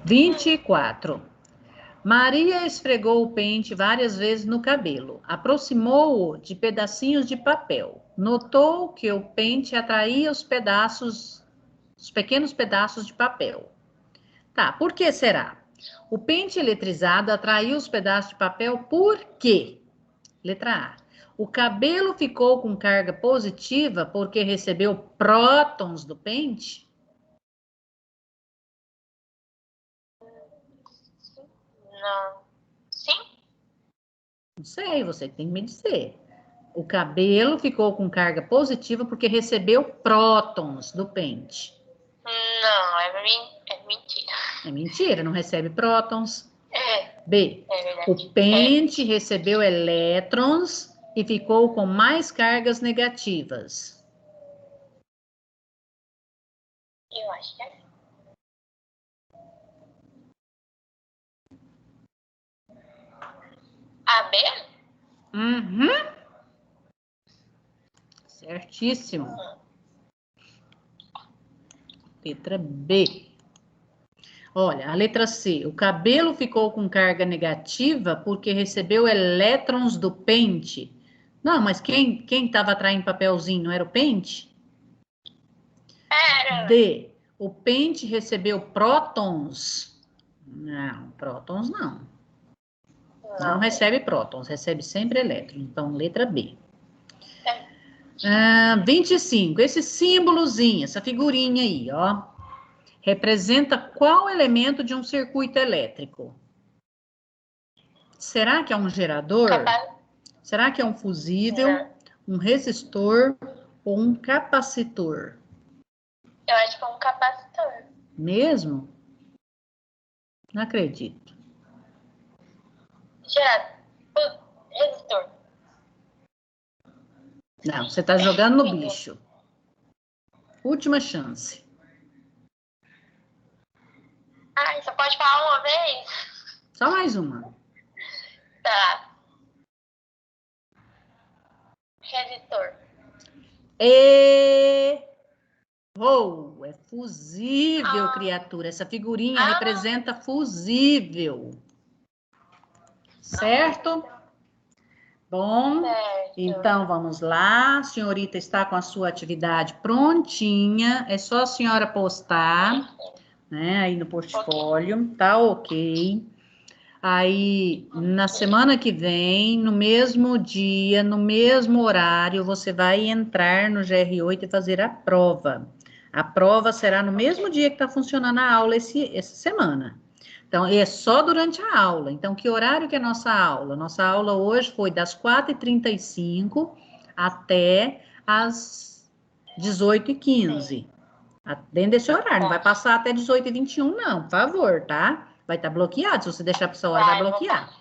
24. Maria esfregou o pente várias vezes no cabelo. Aproximou-o de pedacinhos de papel. Notou que o pente atraía os pequenos pedaços de papel. Tá, por que será? O pente eletrizado atraiu os pedaços de papel por quê? Letra A. O cabelo ficou com carga positiva porque recebeu prótons do pente? Não. Sim? Não sei, você tem que me dizer. O cabelo ficou com carga positiva porque recebeu prótons do pente. Não, é mentira. É mentira, não recebe prótons. B. É verdade. O pente recebeu elétrons e ficou com mais cargas negativas. Eu acho que é. A B? Uhum. Certíssimo. Letra B. Olha, a letra C. O cabelo ficou com carga negativa porque recebeu elétrons do pente. Não, mas quem estava atraindo papelzinho, não era o pente? Era. D. O pente recebeu prótons. Não, prótons não. Não recebe prótons, recebe sempre elétrons. Então, letra B. 25. Esse símbolozinho, essa figurinha aí, ó, representa qual elemento de um circuito elétrico? Será que é um gerador? Será que é um fusível? Não. Um resistor ou um capacitor? Eu acho que é um capacitor. Mesmo? Não acredito. Gerador. Resistor. Não, você está jogando no bicho. Última chance. Ai, só pode falar uma vez? Só mais uma. Tá. Resistor. Errou! É fusível, criatura. Essa figurinha representa fusível. Certo? Bom, então vamos lá. A senhorita está com a sua atividade prontinha. É só a senhora postar, né, aí no portfólio. Tá ok. Aí, na semana que vem, no mesmo dia, no mesmo horário, você vai entrar no GR8 e fazer a prova. A prova será no mesmo dia que está funcionando a aula essa semana. Então, é só durante a aula. Então, que horário que é a nossa aula? Nossa aula hoje foi das 4h35 até as 18h15. Dentro desse horário, não vai passar até 18h21, não, por favor, tá? Vai estar bloqueado, se você deixar para essa hora, vai bloquear.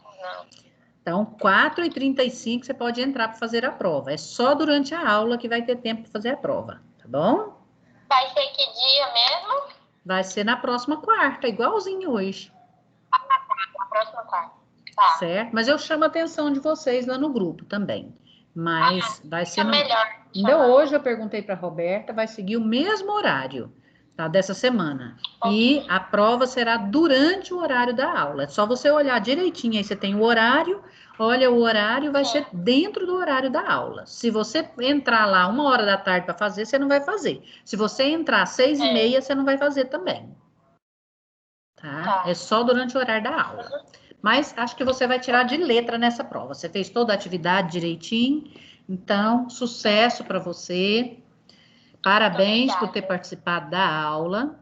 Então, 4h35 você pode entrar para fazer a prova. É só durante a aula que vai ter tempo para fazer a prova, tá bom? Vai ser que dia mesmo? Vai ser na próxima quarta, igualzinho hoje. Na próxima quarta. Tá. Certo? Mas eu chamo a atenção de vocês lá no grupo também. Mas vai ser melhor. Ainda hoje eu perguntei para a Roberta, vai seguir o mesmo horário. tá? Dessa semana. E a prova será durante o horário da aula. É só você olhar direitinho, aí você tem o horário, olha o horário, vai ser dentro do horário da aula. Se você entrar lá 1h da tarde para fazer, você não vai fazer. Se você entrar às 6h30, você não vai fazer também. Tá? É só durante o horário da aula. Mas acho que você vai tirar de letra nessa prova. Você fez toda a atividade direitinho. Então, sucesso para você. Parabéns por ter participado da aula.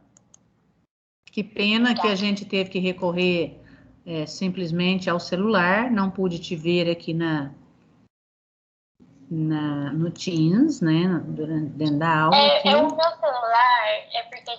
Que pena que a gente teve que recorrer simplesmente ao celular. Não pude te ver aqui no Teams, né? Dentro da aula. O meu celular é porque